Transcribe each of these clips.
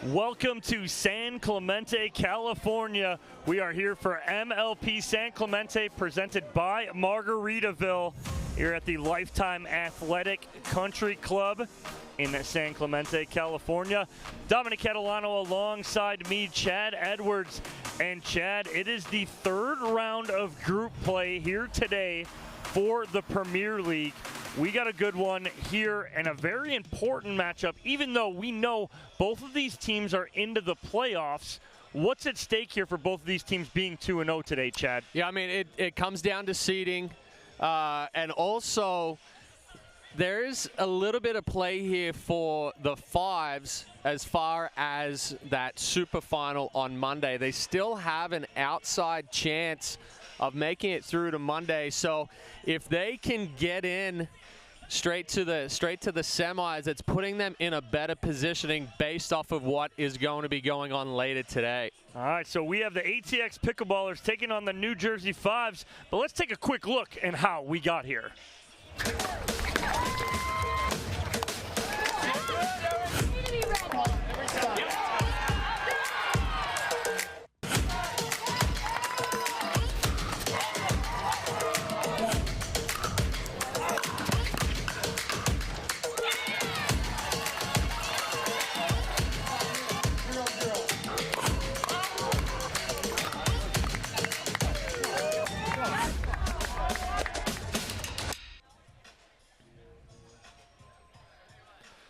Welcome to San Clemente, California. We are here for MLP San Clemente, presented by Margaritaville, here at the Lifetime Athletic Country Club in San Clemente, California. Dominic Catalano alongside me, Chad Edwards. And Chad, it is the third round of group play here today for the Premier League. We got a good one here and a very important matchup, even though we know both of these teams are into the playoffs. What's at stake here for both of these teams being 2-0 today, Chad? Yeah, I mean, it comes down to seeding, and also there's a little bit of play here for the 5's as far as that super final on Monday. They still have an outside chance of making it through to Monday, so if they can get in straight to the semis, it's putting them in a better positioning based off of what is going to be going on later today. All right, so we have the ATX Pickleballers taking on the New Jersey 5's, but let's take a quick look at how we got here.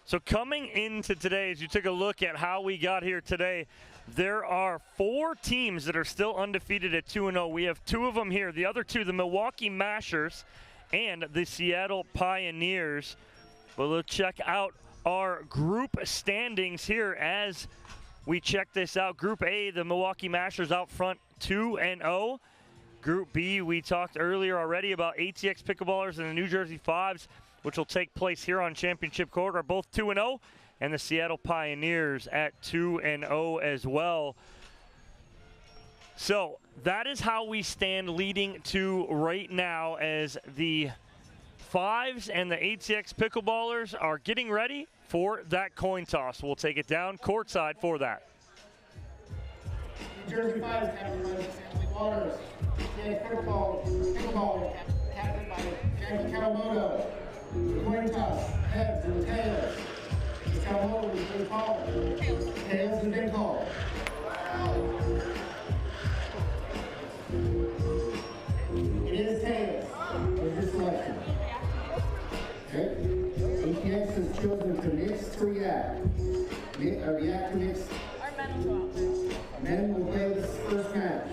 So coming into today, as you took a look at how we got here today, there are 4 teams that are still undefeated at 2-0. We have 2 of them here. The other 2, the Milwaukee Mashers and the Seattle Pioneers. Well, we'll check out our group standings here as we check this out. Group A, the Milwaukee Mashers out front 2-0. Group B, we talked earlier already about ATX Pickleballers and the New Jersey 5's, which will take place here on Championship Court, are both 2-0, and the Seattle Pioneers at 2-0 as well. So that is how we stand leading to right now, as the 5's and the ATX Pickleballers are getting ready for that coin toss. We'll take it down courtside for that. New Jersey 5's captained by Stanley Waters. ATX Pickleball captained by Jackie Kawamoto. The coin toss, heads and tails. The Kawamoto has been called. Tails has been called. It is tails. With your selection. Okay. ATX has chosen to mix to react. React to mix. Our men will go out. Men will play this first match.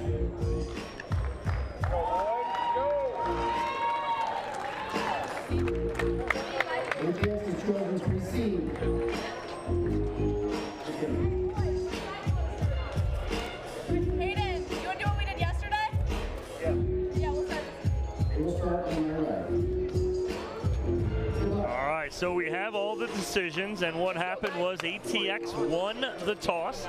ATX has chosen to receive. Hayden, you want to do what we did yesterday? Yeah. Yeah, we'll start. It will start on my right. All right, so we have all the decisions, and what happened was ATX won the toss,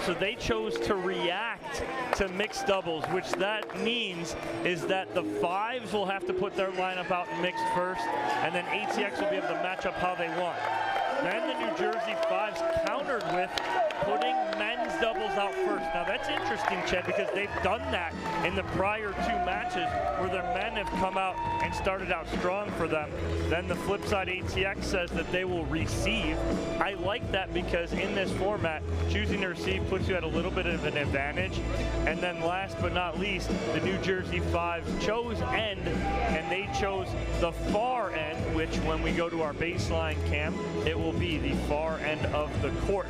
so they chose to react to mixed doubles, which that means is that the 5's will have to put their lineup out mixed first, and then ATX will be able to match up how they want. Then the New Jersey 5's countered with putting men's doubles out first. Now that's interesting, Chad, because they've done that in the prior 2 matches where their men have come out and started out strong for them. Then the flip side, ATX says that they will receive. I like that because in this format, choosing to receive puts you at a little bit of an advantage. And then last but not least, the New Jersey 5's chose end, and they chose the far end, which when we go to our baseline cam, it will be the far end of the court.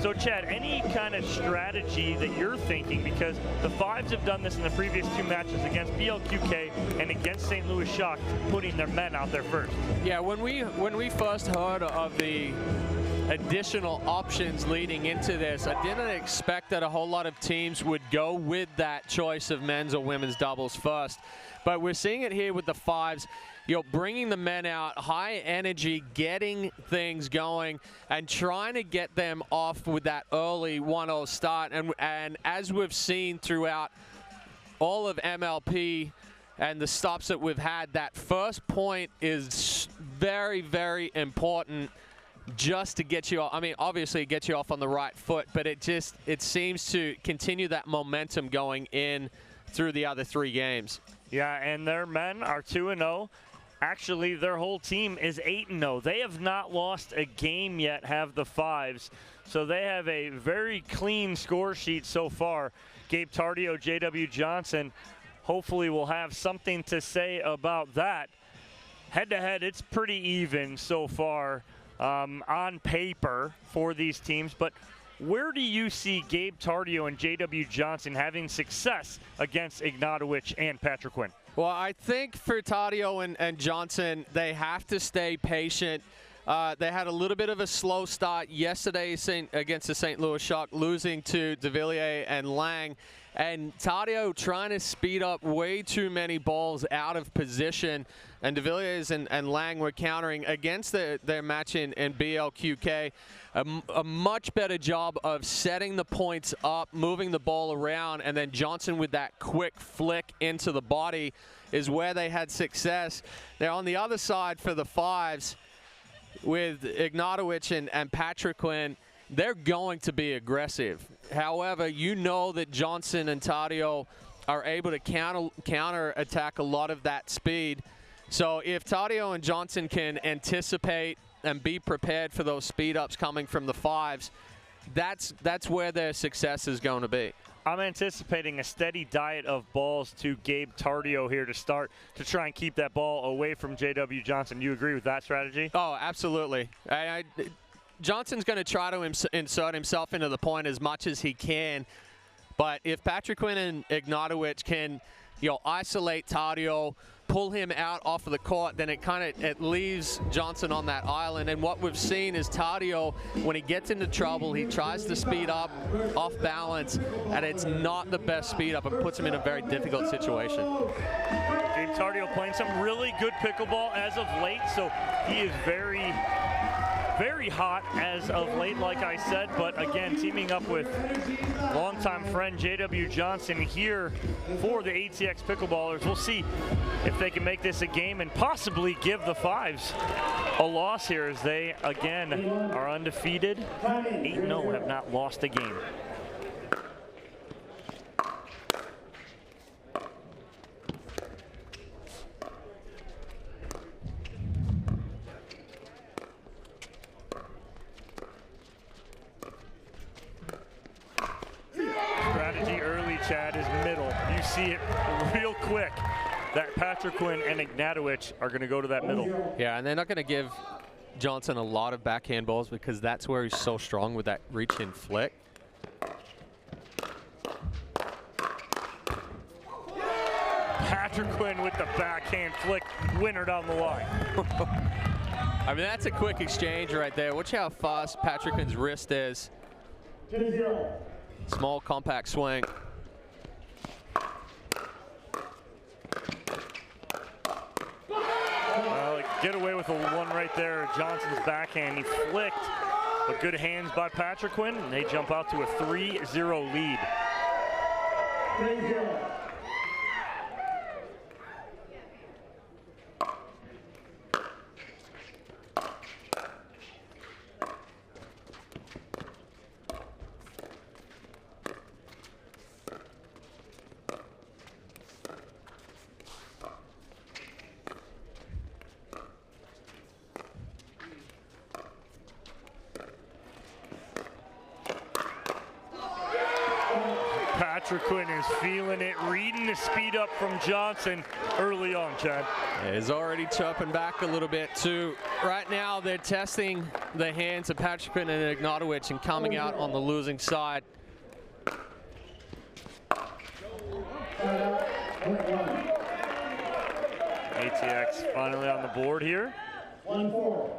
So Chad, any kind of strategy that you're thinking, because the 5's have done this in the previous 2 matches against BLQK and against St. Louis Shock, putting their men out there first. Yeah, when we first heard of the additional options leading into this, I didn't expect that a whole lot of teams would go with that choice of men's or women's doubles first. But we're seeing it here with the 5's. You know, bringing the men out, high energy, getting things going, and trying to get them off with that early 1-0 start. And as we've seen throughout all of MLP and the stops that we've had, that first point is very, very important just to get you off. I mean, obviously it gets you off on the right foot, but it seems to continue that momentum going in through the other 3 games. Yeah, and their men are 2-0. Actually, their whole team is 8-0. They have not lost a game yet, have the 5's. So they have a very clean score sheet so far. Gabe Tardio, J.W. Johnson, hopefully will have something to say about that. Head-to-head, it's pretty even so far on paper for these teams. But where do you see Gabe Tardio and J.W. Johnson having success against Ignatowicz and Patrick-Quinn? Well, I think for Tardio and Johnson, they have to stay patient. They had a little bit of a slow start yesterday against the St. Louis Shock, losing to De Villiers and Lang. And Tardio trying to speed up way too many balls out of position. And De Villiers and Lang were countering against their match in BLQK. A much better job of setting the points up, moving the ball around, and then Johnson with that quick flick into the body is where they had success. Now on the other side for the 5's, with Ignatowicz and Patrick-Quinn, they're going to be aggressive. However, you know that Johnson and Tardio are able to counter attack a lot of that speed. So if Tardio and Johnson can anticipate and be prepared for those speed ups coming from the 5's, that's where their success is going to be. I'm anticipating a steady diet of balls to Gabe Tardio here to start to try and keep that ball away from J.W. Johnson. You agree with that strategy? Oh, absolutely. Johnson's going to try to insert himself into the point as much as he can. But if Patrick-Quinn and Ignatowicz can, isolate Tardio, pull him out off of the court, then it leaves Johnson on that island. And what we've seen is Tardio, when he gets into trouble, he tries to speed up off balance, and it's not the best speed up and puts him in a very difficult situation. Gabe Tardio playing some really good pickleball as of late, so he is very, very hot as of late, like I said. But again, teaming up with longtime friend J.W. Johnson here for the ATX Pickleballers. We'll see if they can make this a game and possibly give the 5's a loss here, as they again are undefeated. 8-0, have not lost a game. Strategy early, Chad, is middle. You see it real quick that Patrick-Quinn and Ignatowicz are going to go to that middle. Yeah, and they're not going to give Johnson a lot of backhand balls because that's where he's so strong with that reach-in flick. Patrick-Quinn with the backhand flick, winner down the line. I mean, that's a quick exchange right there. Watch how fast Patrick-Quinn's wrist is. 2-0. Small, compact swing. Get away with a one right there. Johnson's backhand, he flicked, but good hands by Patrick-Quinn, and they jump out to a 3-0 lead. 3-0. Patrick-Quinn is feeling it, reading the speed up from Johnson early on, Chad. He's already chirping back a little bit too. Right now they're testing the hands of Patrick-Quinn and Ignatowicz and coming out on the losing side. ATX finally on the board here. 1-4.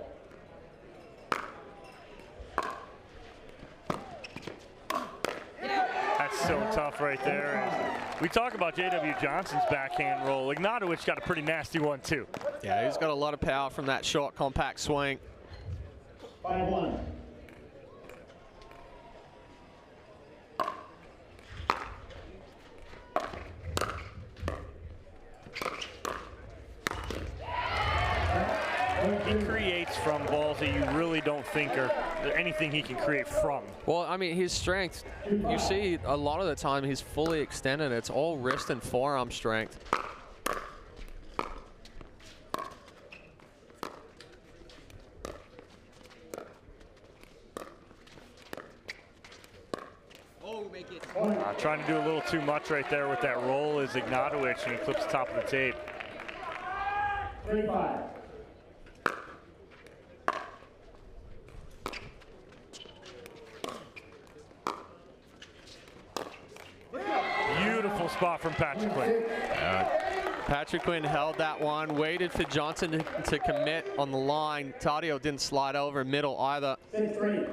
That's so tough right there. And we talk about J.W. Johnson's backhand roll. Ignatowicz got a pretty nasty one too. Yeah, he's got a lot of power from that short, compact swing. 5-1. He creates from balls that you really don't think are anything he can create from. Well, I mean, his strength, you see a lot of the time he's fully extended. It's all wrist and forearm strength. Trying to do a little too much right there with that roll is Ignatowicz, and he clips the top of the tape. 35. Beautiful spot from Patrick Quinn. Patrick Quinn held that one, waited for Johnson to commit on the line. Tadio didn't slide over middle either. 6-3.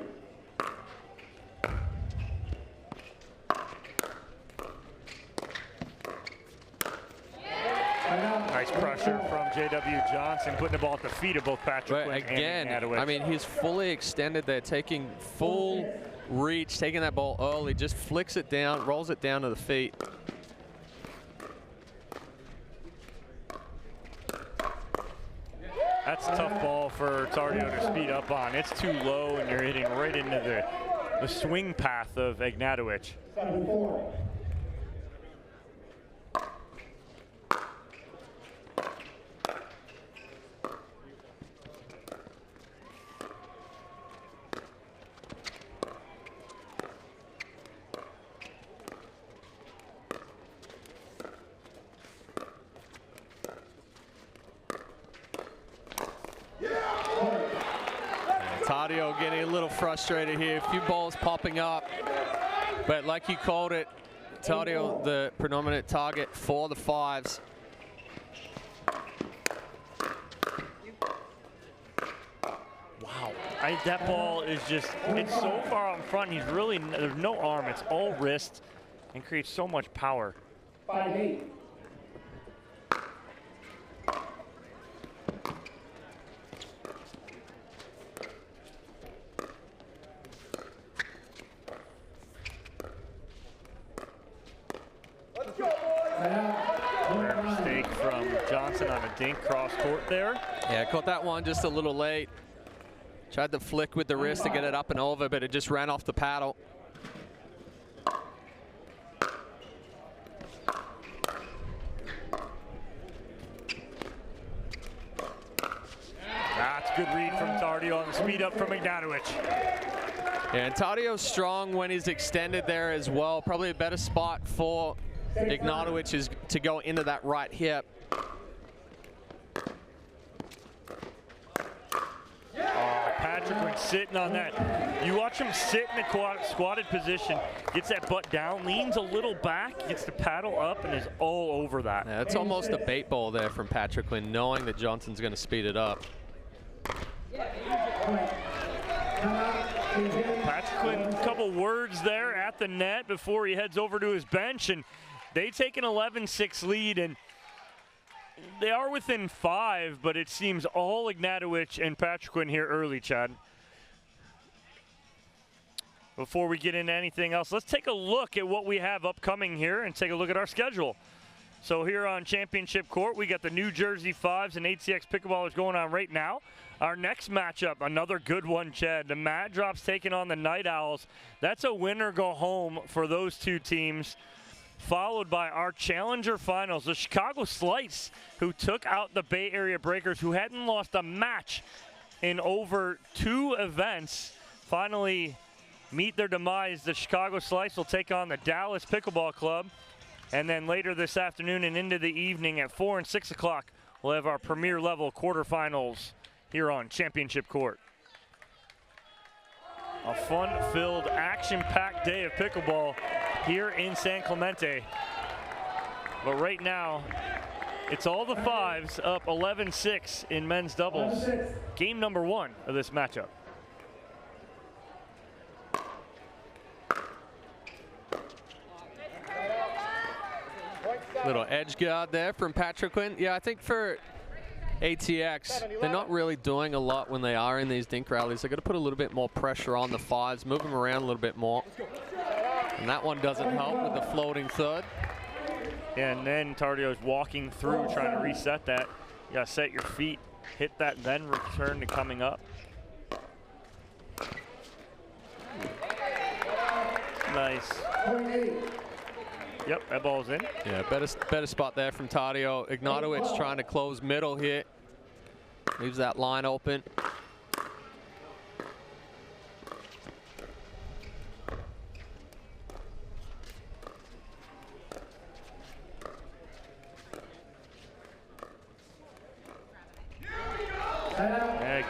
Nice pressure from J.W. Johnson, putting the ball at the feet of both Patrick Quinn Again, and Ignatowicz. I mean, he's fully extended there, taking full reach, taking that ball early, just flicks it down, rolls it down to the feet. That's a tough ball for Tadio to speed up on. It's too low, and you're hitting right into the swing path of Ignatowicz. 7-4. Tadio getting a little frustrated here. A few balls popping up. But like you called it, Tadio, the predominant target for the 5s. Wow. That ball is just, it's so far out in front. He's really, there's no arm. It's all wrist and creates so much power. 5-8. Mistake from Johnson on a dink cross court there. Yeah, caught that one just a little late. Tried to flick with the wrist to get it up and over, but it just ran off the paddle. That's a good read from Tadio on the speed up from Ignatowicz. Yeah, and Tadio's strong when he's extended there as well. Probably a better spot for Ignatowicz is to go into that right hip. Patrick Quinn sitting on that. You watch him sit in a squatted position, gets that butt down, leans a little back, gets the paddle up, and is all over that. Yeah, it's almost a bait ball there from Patrick Quinn, knowing that Johnson's going to speed it up. Patrick Quinn, a couple words there at the net before he heads over to his bench, and they take an 11-6 lead, and they are within 5, but it seems all Ignatowicz and Patrick Quinn here early, Chad. Before we get into anything else, let's take a look at what we have upcoming here and take a look at our schedule. So here on Championship Court, we got the New Jersey 5s and ATX Pickleballers going on right now. Our next matchup, another good one, Chad. The Mad Drops taking on the Night Owls. That's a winner go home for those two teams. Followed by our Challenger Finals, the Chicago Slice, who took out the Bay Area Breakers, who hadn't lost a match in over 2 events. Finally meet their demise. The Chicago Slice will take on the Dallas Pickleball Club. And then later this afternoon and into the evening at 4 and 6 o'clock, we'll have our premier level quarterfinals here on Championship Court. A fun-filled, action-packed day of pickleball here in San Clemente. But right now, it's all the 5s up 11-6 in men's doubles. Game number 1 of this matchup. Little edge guard there from Patrick Quinn. Yeah, I think for ATX, they're not really doing a lot when they are in these dink rallies. They've got to put a little bit more pressure on the 5s, move them around a little bit more. And that one doesn't help with the floating third. And then Tardio's walking through, trying to reset that. You gotta set your feet, hit that, then return to coming up. Nice. Yep, that ball's in. Yeah, better spot there from Tadio. Ignatovic trying to close middle here. Leaves that line open.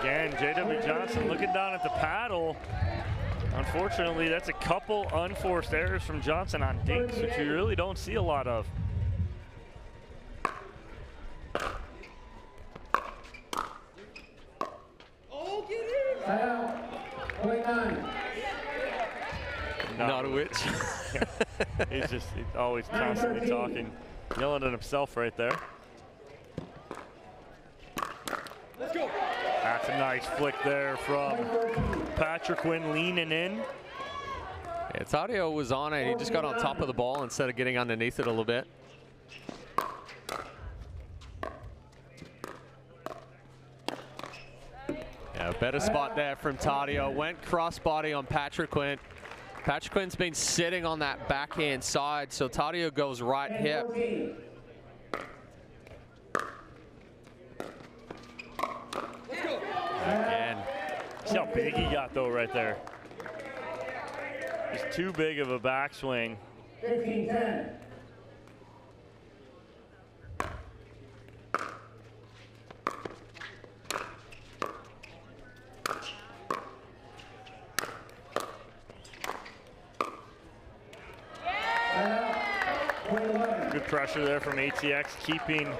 Again, J.W. Johnson looking down at the paddle. Unfortunately, that's a couple unforced errors from Johnson on dinks, which you really don't see a lot of. Not a witch. He's always constantly talking, yelling at himself right there. Let's go. That's a nice flick there from Patrick Quinn leaning in. Yeah, Tadio was on it. He just got on top of the ball instead of getting underneath it a little bit. Yeah, better spot there from Tadio. Went crossbody on Patrick Quinn. Patrick Quinn's been sitting on that backhand side, so Tadio goes right hip. Again. See how big he got though right there. Just too big of a backswing. 15-10. Good pressure there from ATX, keeping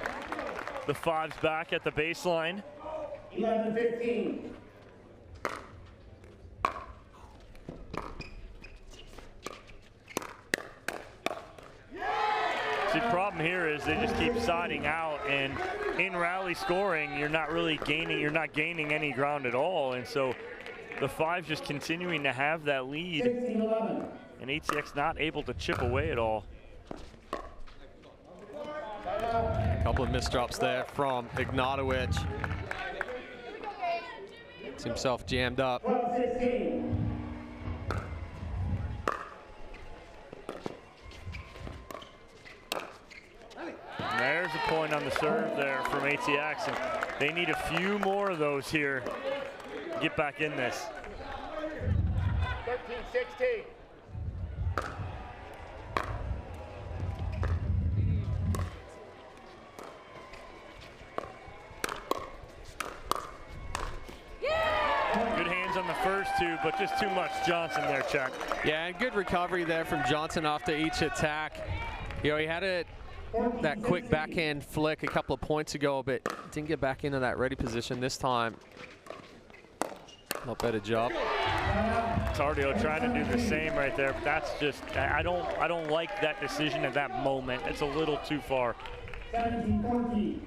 the 5's back at the baseline. 11-15. See, the problem here is they just keep siding out, and in rally scoring, you're not gaining any ground at all, and so the 5's just continuing to have that lead, 16-11. and ATX not able to chip away at all. A couple of misdrops there from Ignatovic. Gets himself jammed up. 12-16. And there's a point on the serve there from ATX, and they need a few more of those here to get back in this. 13-16. Good hands on the first two, but just too much Johnson there, Chuck. Yeah, and good recovery there from Johnson after each attack. You know, he had that quick backhand flick a couple of points ago, but didn't get back into that ready position this time. Not better job. Tadio trying to do the same right there, but that's just, I don't like that decision at that moment. It's a little too far. 17-14.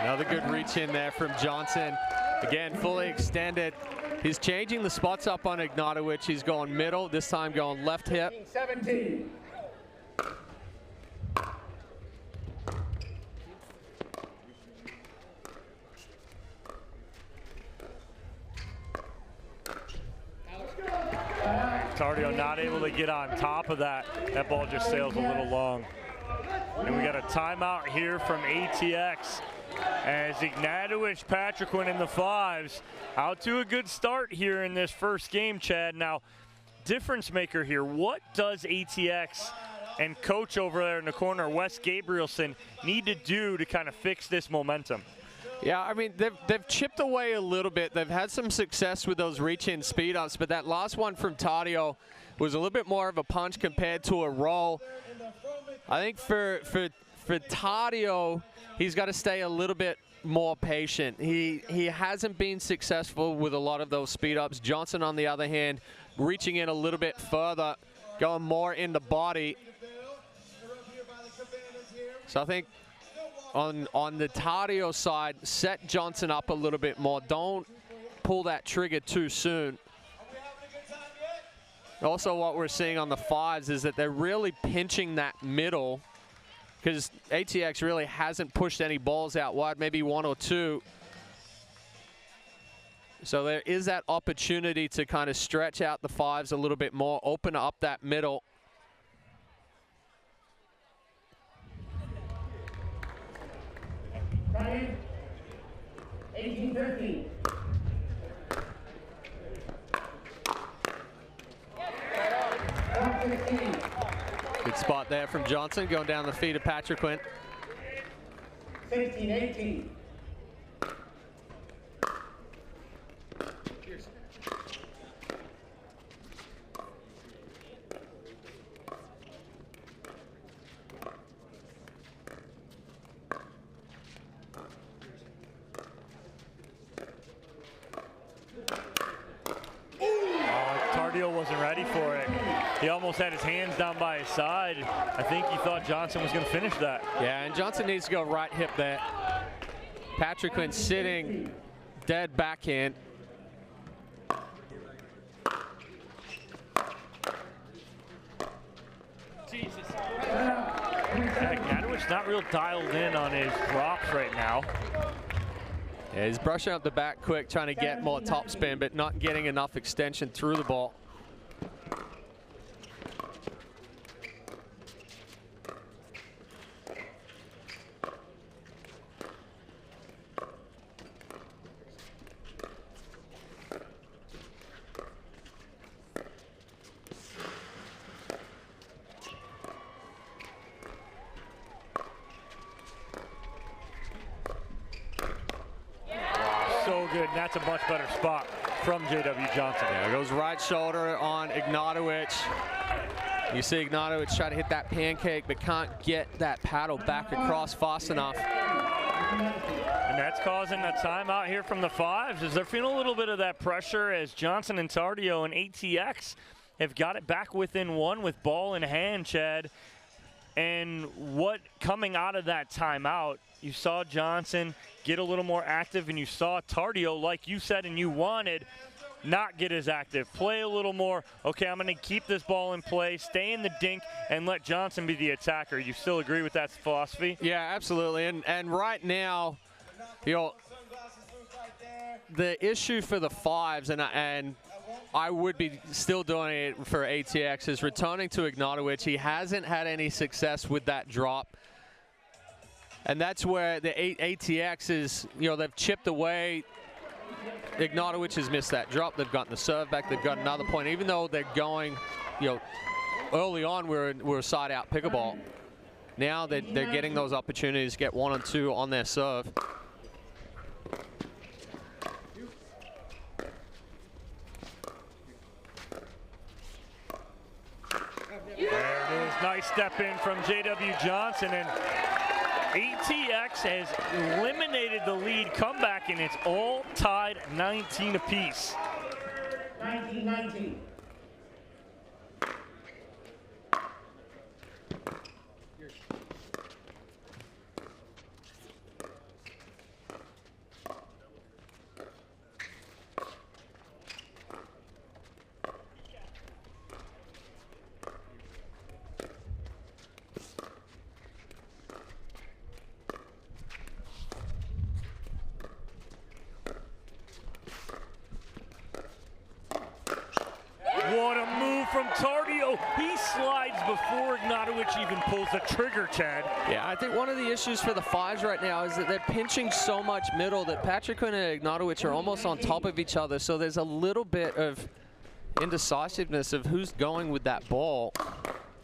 Another good reach in there from Johnson. Again, fully extended. He's changing the spots up on Ignatovic. He's going middle, this time going left hip. 17. Tadio not able to get on top of that. That ball just sails a little long. And we got a timeout here from ATX as Ignatovic, Patrick Quinn in the 5's. Out to a good start here in this first game, Chad. Now, difference maker here. What does ATX and coach over there in the corner, Wes Gabrielson, need to do to kind of fix this momentum? Yeah, I mean, they've chipped away a little bit. They've had some success with those reach-in speed-ups, but that last one from Tadio was a little bit more of a punch compared to a roll. I think for Tadio, he's got to stay a little bit more patient. He hasn't been successful with a lot of those speed-ups. Johnson, on the other hand, reaching in a little bit further, going more in the body. So I think on the Tadio side, set Johnson up a little bit more. Don't pull that trigger too soon. Also, what we're seeing on the 5's is that they're really pinching that middle because ATX really hasn't pushed any balls out wide, maybe one or two. So there is that opportunity to kind of stretch out the 5s a little bit more, open up that middle. Ryan, 18-15. Good spot there from Johnson, going down the feet of Patrick Quint. 16-18. Wasn't ready for it. He almost had his hands down by his side. I think he thought Johnson was going to finish that. Yeah, and Johnson needs to go right hip there. Patrick Quinn sitting dead backhand. Jesus. Gnatowic's not real dialed in on his drops right now. Yeah, he's brushing up the back quick, trying to get more topspin, but not getting enough extension through the ball. That's a much better spot from J.W. Johnson. Yeah, goes right shoulder on Ignatowicz. You see Ignatowicz try to hit that pancake, but can't get that paddle back across fast enough. And that's causing a timeout here from the 5s as they're feeling a little bit of that pressure as Johnson and Tardio and ATX have got it back within 1 with ball in hand, Chad. And what coming out of that timeout, you saw Johnson get a little more active, and you saw Tardio, like you said and you wanted, not get as active. Play a little more, okay, I'm going to keep this ball in play, stay in the dink, and let Johnson be the attacker. You still agree with that philosophy? Yeah, absolutely. And right now, you know, the issue for the 5s, and I would be still doing it for ATX, is returning to Ignatowicz. He hasn't had any success with that drop. And that's where the ATX is, you know, they've chipped away. Ignatowicz has missed that drop. They've gotten the serve back. They've got another point. Even though they're going, you know, early on we're side out pickleball. Now they're getting those opportunities to get 1 and 2 on their serve. There it is. Nice step in from J.W. Johnson, and ATX has eliminated the lead comeback, and it's all tied 19 apiece. 19-19. What a move from Tardio. He slides before Ignatowicz even pulls the trigger, Chad. Yeah, I think one of the issues for the 5s right now is that they're pinching so much middle that Patrick and Ignatowicz are almost on top of each other. So there's a little bit of indecisiveness of who's going with that ball. Oh,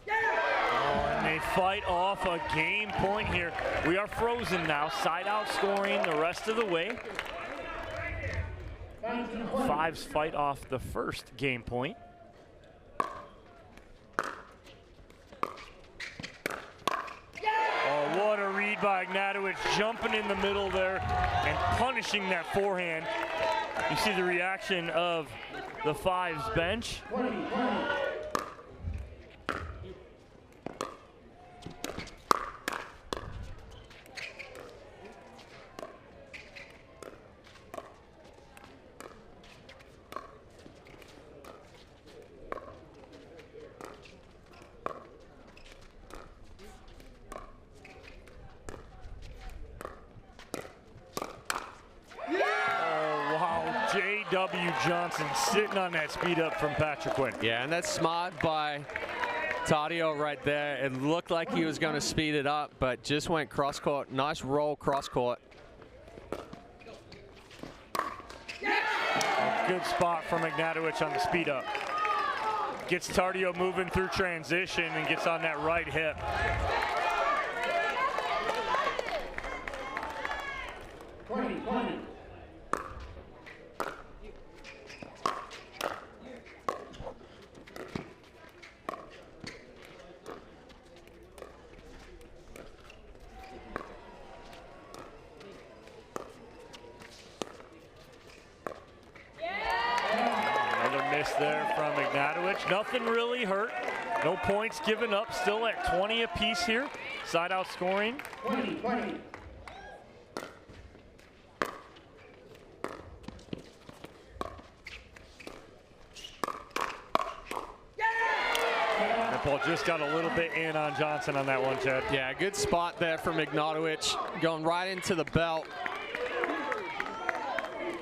and they fight off a game point here. We are frozen now. Side out scoring the rest of the way. 5s fight off the first game point. Oh, what a read by Ignatowicz, jumping in the middle there and punishing that forehand. You see the reaction of the 5s bench. W. Johnson sitting on that speed up from Patrick Quinn. Yeah, and that's smart by Tadio right there. It looked like he was going to speed it up, but just went cross court. Nice roll cross court. A good spot from Ignatowicz on the speed up. Gets Tadio moving through transition and gets on that right hip. There from Ignatowicz. Nothing really hurt. No points given up. Still at 20 apiece here. Side out scoring. 20. That ball just got a little bit in on Johnson on that one, Chad. Yeah, good spot there from Ignatowicz. Going right into the belt.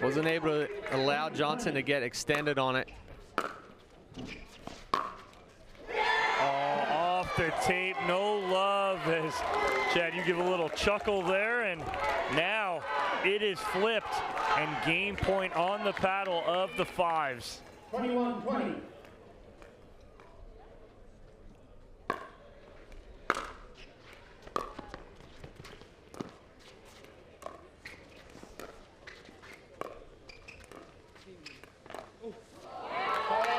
Wasn't able to allow Johnson to get extended on it. Off the tape, no love. As Chad, you give a little chuckle there, and now it is flipped and game point on the paddle of the 5's. 21-20.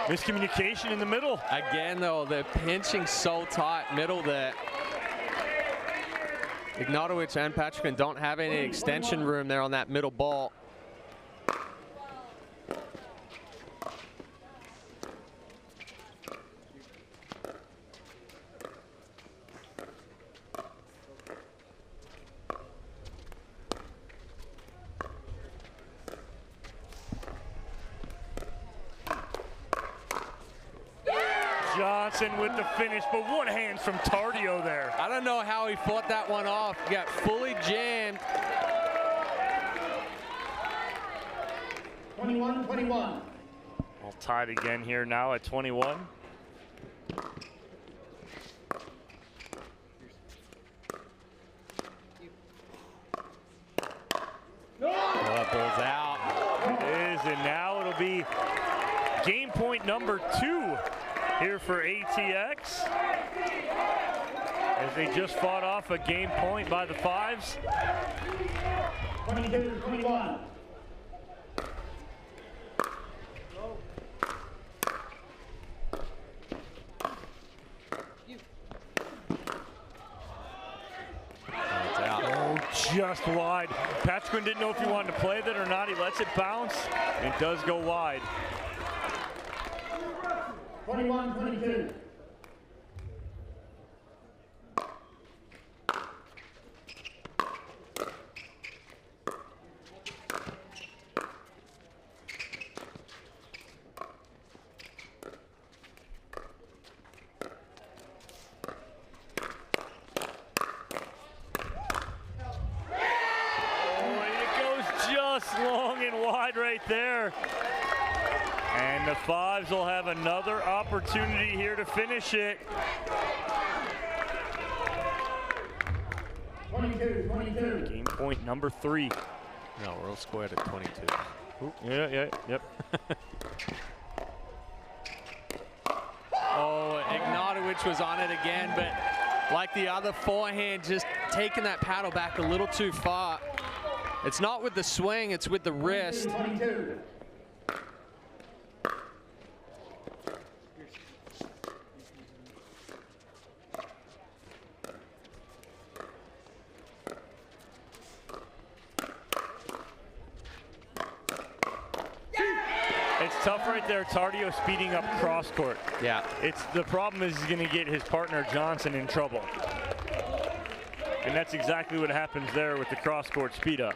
Miscommunication in the middle. Again, though, they're pinching so tight middle there. Ignatowicz and Patrick don't have any extension room there on that middle ball. Johnson with the finish, but what hands from Tadio there. I don't know how he fought that one off. He got fully jammed. 21-21. All tied again here now at 21. That ball's out. It is, and now it'll be game point number 2 here for ATX. As they just fought off a game point by the 5's. 22-21. Just wide. Patrick didn't know if he wanted to play that or not. He lets it bounce. It does go wide. 21-22. Long and wide right there. And the 5's will have another opportunity here to finish it. 22-22. Game point number 3. No, we're all squared at 22. Ooh, yep. Oh, Ignatowicz was on it again, but like the other forehand, just taking that paddle back a little too far. It's not with the swing, it's with the wrist. 22. It's tough right there. Tadio speeding up cross court. Yeah. The problem is he's going to get his partner Johnson in trouble. And that's exactly what happens there with the cross court speed up.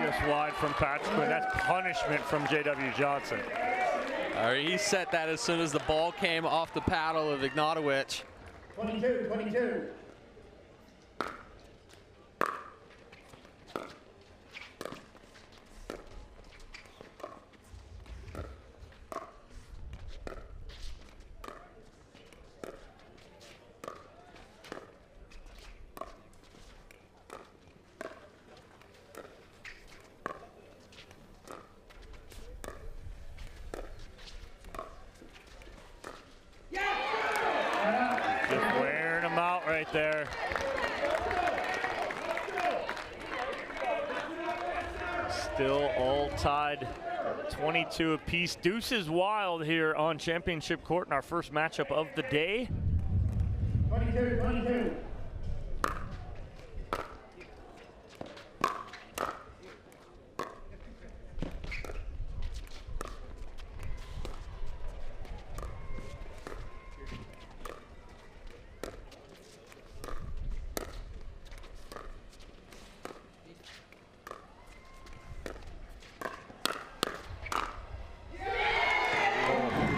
Just wide from Patrick, and that's punishment from J.W. Johnson. He set that as soon as the ball came off the paddle of Ignatowicz. 22. There. Still all tied 22 apiece. Deuce is wild here on championship court in our first matchup of the day. 22.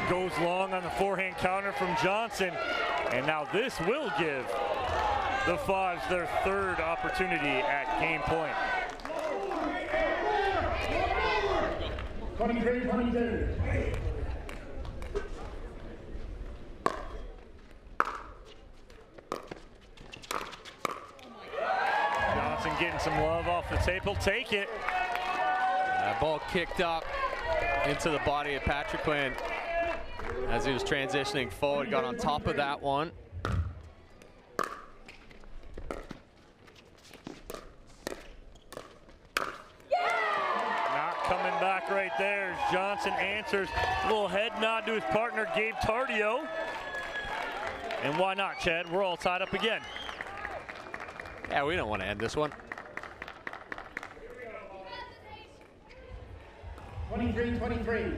Goes long on the forehand counter from Johnson, and now this will give the 5's their third opportunity at game point. 23. Johnson getting some love off the tape. He'll take it. That ball kicked up into the body of Patrick Quinn as he was transitioning forward. Got on top of that one. Not coming back right there. Johnson answers. A little head nod to his partner, Gabe Tardio. And why not, Chad? We're all tied up again. Yeah, we don't want to end this one. 23.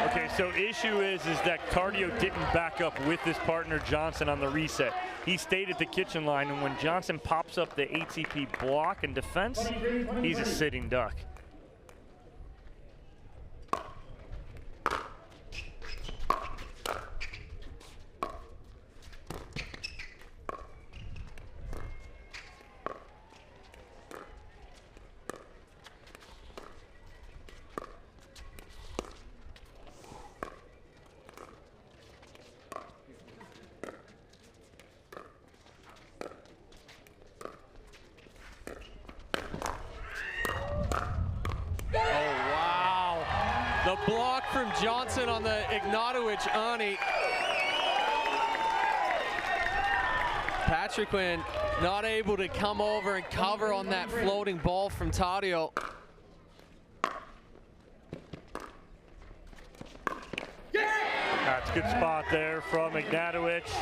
Okay, so issue is that Tardio didn't back up with his partner Johnson on the reset. He stayed at the kitchen line, and when Johnson pops up the ATP block and defense, he's a sitting duck. Block from Johnson on the Ignatowicz Ernie. Patrick Quinn not able to come over and cover on that floating ball from Tardio. That's a good spot there from Ignatowicz.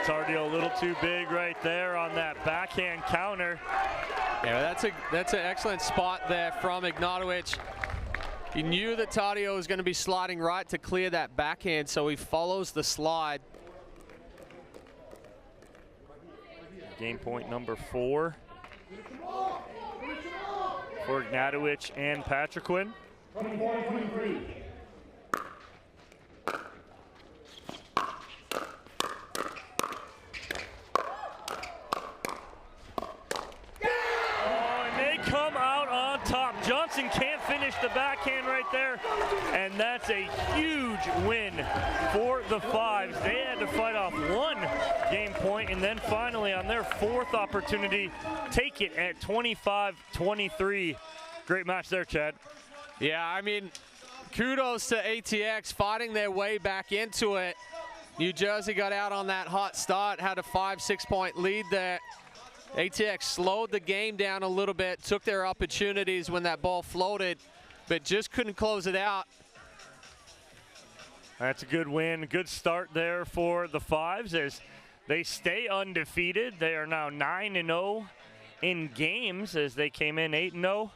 Tardio a little too big right there on that backhand counter. Yeah, that's an excellent spot there from Ignatowicz. He knew that Tardio was going to be sliding right to clear that backhand, so he follows the slide. Game point number 4 for Ignatowicz and Patrick Quinn. 24-23. Johnson can't finish the backhand right there, and that's a huge win for the 5's. They had to fight off one game point, and then finally on their 4th opportunity, take it at 25-23. Great match there, Chad. Yeah, I mean, kudos to ATX fighting their way back into it. New Jersey got out on that hot start, had a 5-6 point lead there. ATX slowed the game down a little bit, took their opportunities when that ball floated, but just couldn't close it out. That's a good win, good start there for the 5's as they stay undefeated. They are now 9-0 in games as they came in 8-0.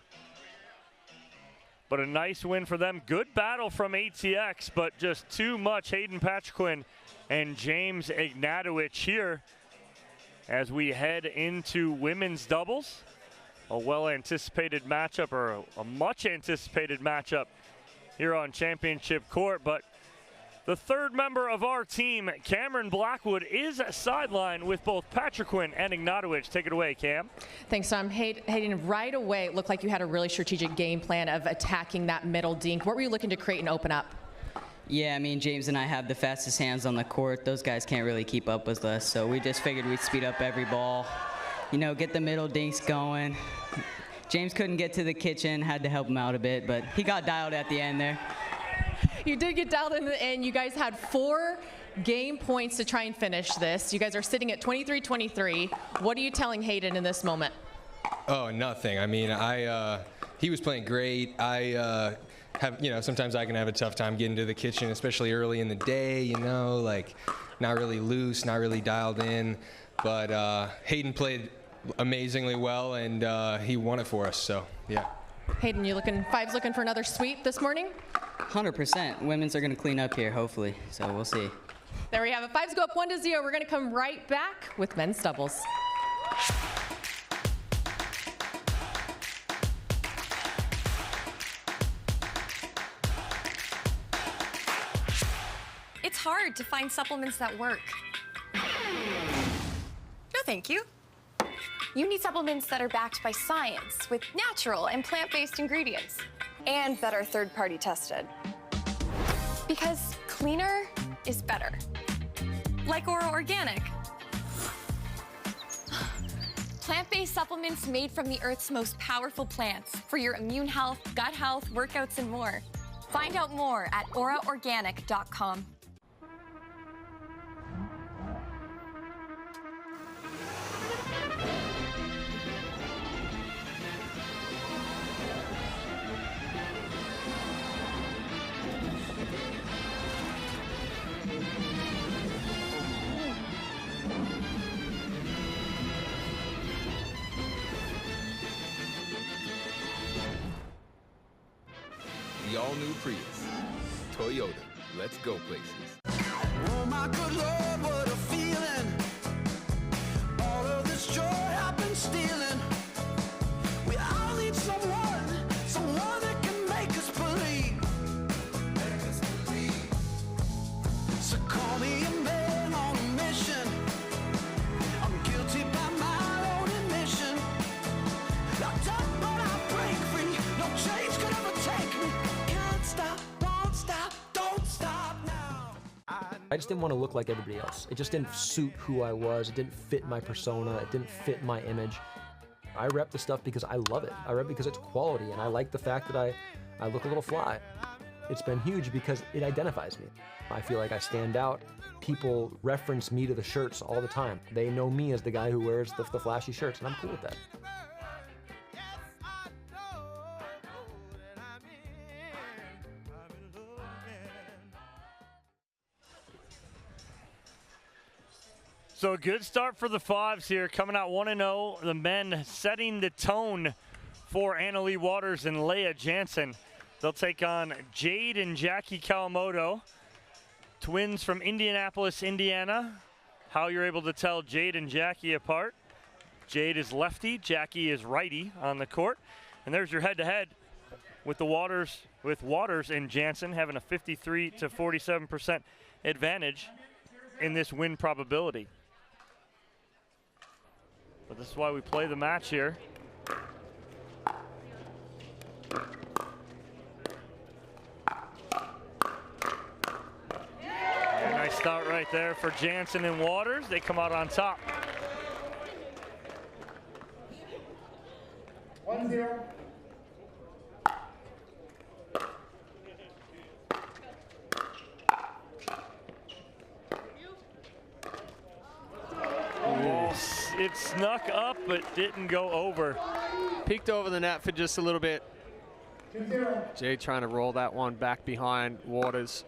But a nice win for them. Good battle from ATX, but just too much Hayden Patriquin and James Ignatowicz here as we head into women's doubles. A well-anticipated matchup, or a much-anticipated matchup here on Championship Court. But the third member of our team, Cameron Blackwood, is sidelined with both Patriquin and Ignatowicz. Take it away, Cam. Thanks, Tom. Hayden, right away, it looked like you had a really strategic game plan of attacking that middle dink. What were you looking to create and open up? Yeah, I mean, James and I have the fastest hands on the court. Those guys can't really keep up with us, so we just figured we'd speed up every ball, you know, get the middle dinks going. James couldn't get to the kitchen, had to help him out a bit, but he got dialed at the end there. You did get dialed in the end. You guys had 4 game points to try and finish this. You guys are sitting at 23-23. What are you telling Hayden in this moment? Oh, nothing. I mean, he was playing great. Sometimes I can have a tough time getting to the kitchen, especially early in the day, you know, like not really loose, not really dialed in. But Hayden played amazingly well, and he won it for us, so yeah. Hayden, Five's looking for another sweep this morning? 100%. Women's are going to clean up here, hopefully, so we'll see. There we have it. Fives go up 1-0. We're going to come right back with men's doubles. It's hard to find supplements that work. No, thank you. You need supplements that are backed by science with natural and plant-based ingredients. And that are third-party tested. Because cleaner is better. Like Oro Organic. Plant-based supplements made from the Earth's most powerful plants for your immune health, gut health, workouts, and more. Find out more at oraorganic.com. The all-new Prius. Toyota. Let's go places. Oh my good Lord, what a feeling. All of this joy I've been stealing. We all need someone that can make us believe. So call me a man on a mission. I'm guilty by my own admission. Locked up but I break free. No chains could ever take me. Can't stop, won't stop, don't stop now. I just didn't want to look like everybody else. It just didn't suit who I was. It didn't fit my persona. It didn't fit my image. I rep the stuff because I love it. I rep because it's quality, and I like the fact that I look a little fly. It's been huge because it identifies me. I feel like I stand out. People reference me to the shirts all the time. They know me as the guy who wears the flashy shirts, and I'm cool with that. So a good start for the Fives here, coming out 1-0. The men setting the tone for Annalie Waters and Leah Jansen. They'll take on Jade and Jackie Kawamoto, twins from Indianapolis, Indiana. How you're able to tell Jade and Jackie apart. Jade is lefty, Jackie is righty on the court. And there's your head-to-head with Waters and Jansen having a 53 to 47% advantage in this win probability. But this is why we play the match here. A nice start right there for Jansen and Waters. They come out on top. 1-0. It snuck up, but didn't go over. Peeked over the net for just a little bit. Jade trying to roll that one back behind Waters.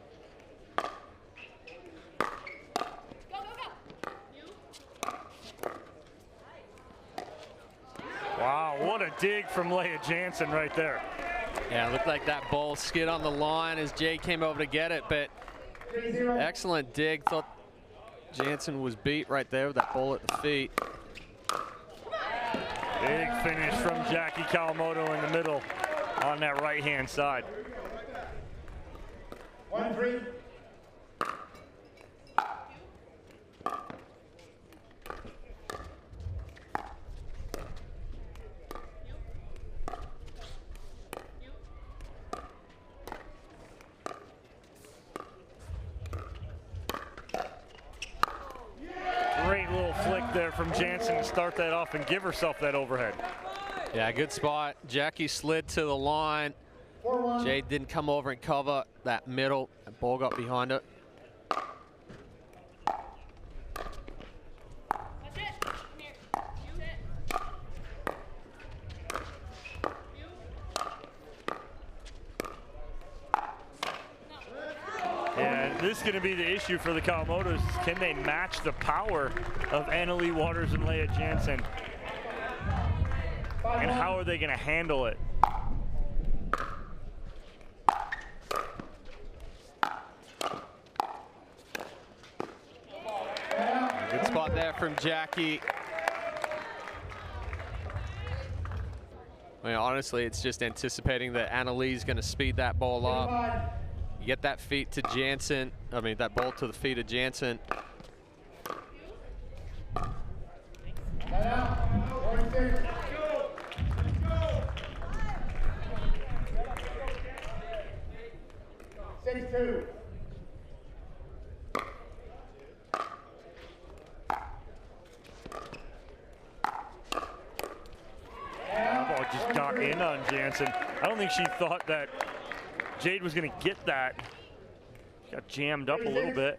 Wow, what a dig from Leah Jansen right there. Yeah, it looked like that ball skid on the line as Jade came over to get it, but excellent dig. Thought Jansen was beat right there with that ball at the feet. Big finish from Jackie Kawamoto in the middle on that right-hand side. 1-3. Great little flick there from Jansen to start that off and give herself that overhead. Yeah, good spot. Jackie slid to the line. Jade didn't come over and cover that middle. That ball got behind it. Yeah, this is going to be the issue for the Kawamotos. Can they match the power of Annalie Waters and Leah Jansen? And how are they going to handle it? Good spot there from Jackie. I mean, honestly, it's just anticipating that Annalie's going to speed that ball up. You get that feet to Jansen. I mean, that ball to the feet of Jansen. That ball just got in on Jansen. I don't think she thought that Jade was going to get that. Got jammed up a little bit.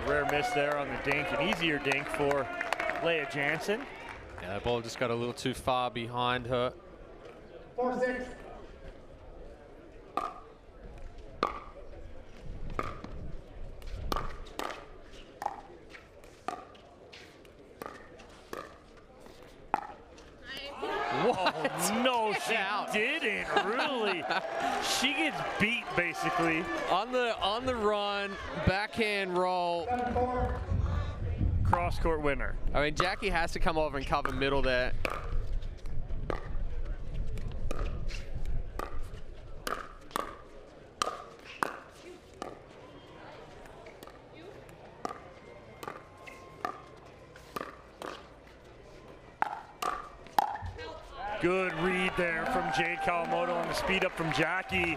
Rare miss there on the dink, an easier dink for Leah Jansen. Yeah, that ball just got a little too far behind her. 4-6. Whoa, no, she didn't really. She gets beat basically. On the run, backhand roll. Cross court winner. I mean, Jackie has to come over and cover middle there. Good read there from Jade Kawamoto on the speed up from Jackie.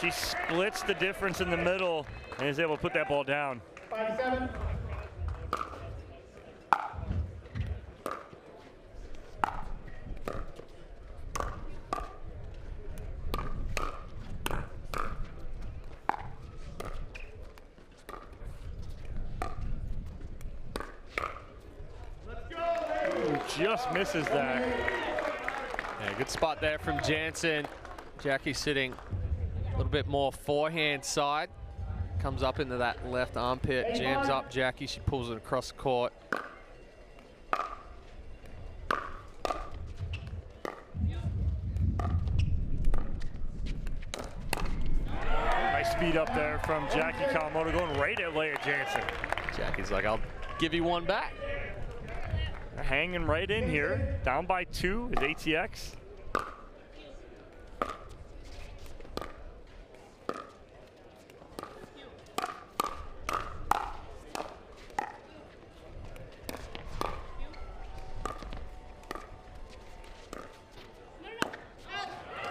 She splits the difference in the middle and is able to put that ball down. 5-7. Ooh, just misses that. Yeah, good spot there from Jansen. Jackie sitting a little bit more forehand side. Comes up into that left armpit, jams up Jackie. She pulls it across the court. Nice speed up there from Jackie Kawamoto going right at Leah Jansen. Jackie's like, I'll give you one back. They're hanging right in here. Down by 2 is ATX.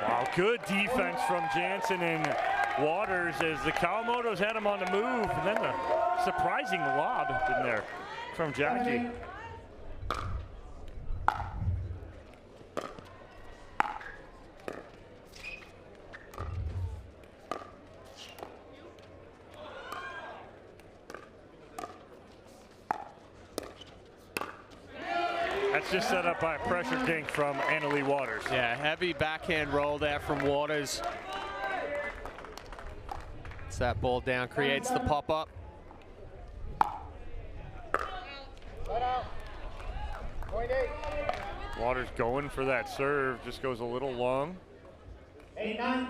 Wow, good defense from Jansen and Waters as the Kawamotos had him on the move. And then the surprising lob in there from Jackie. that's just set up by a pressure dink from Annalie Waters. Yeah, heavy backhand roll there from Waters. Gets that ball down, creates the pop-up. Waters going for that serve, just goes a little long. 8-9.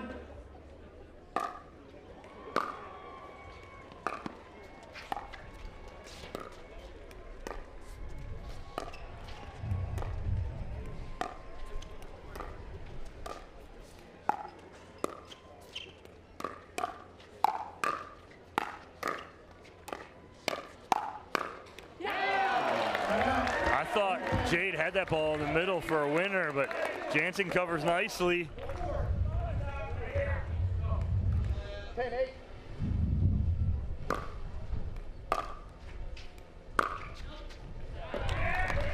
I thought Jade had that ball in the middle for a winner, but Jansen covers nicely. 10-8.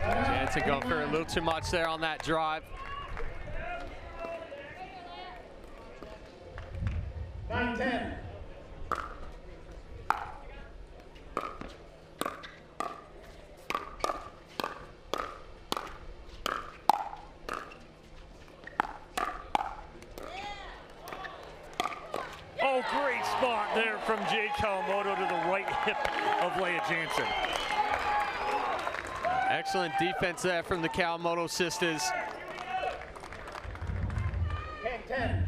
Jansen going for a little too much there on that drive. 9-10. Oh, great spot there from Jade Kawamoto to the right hip of Leia Jansen. Excellent defense there from the Kawamoto sisters. 10-10.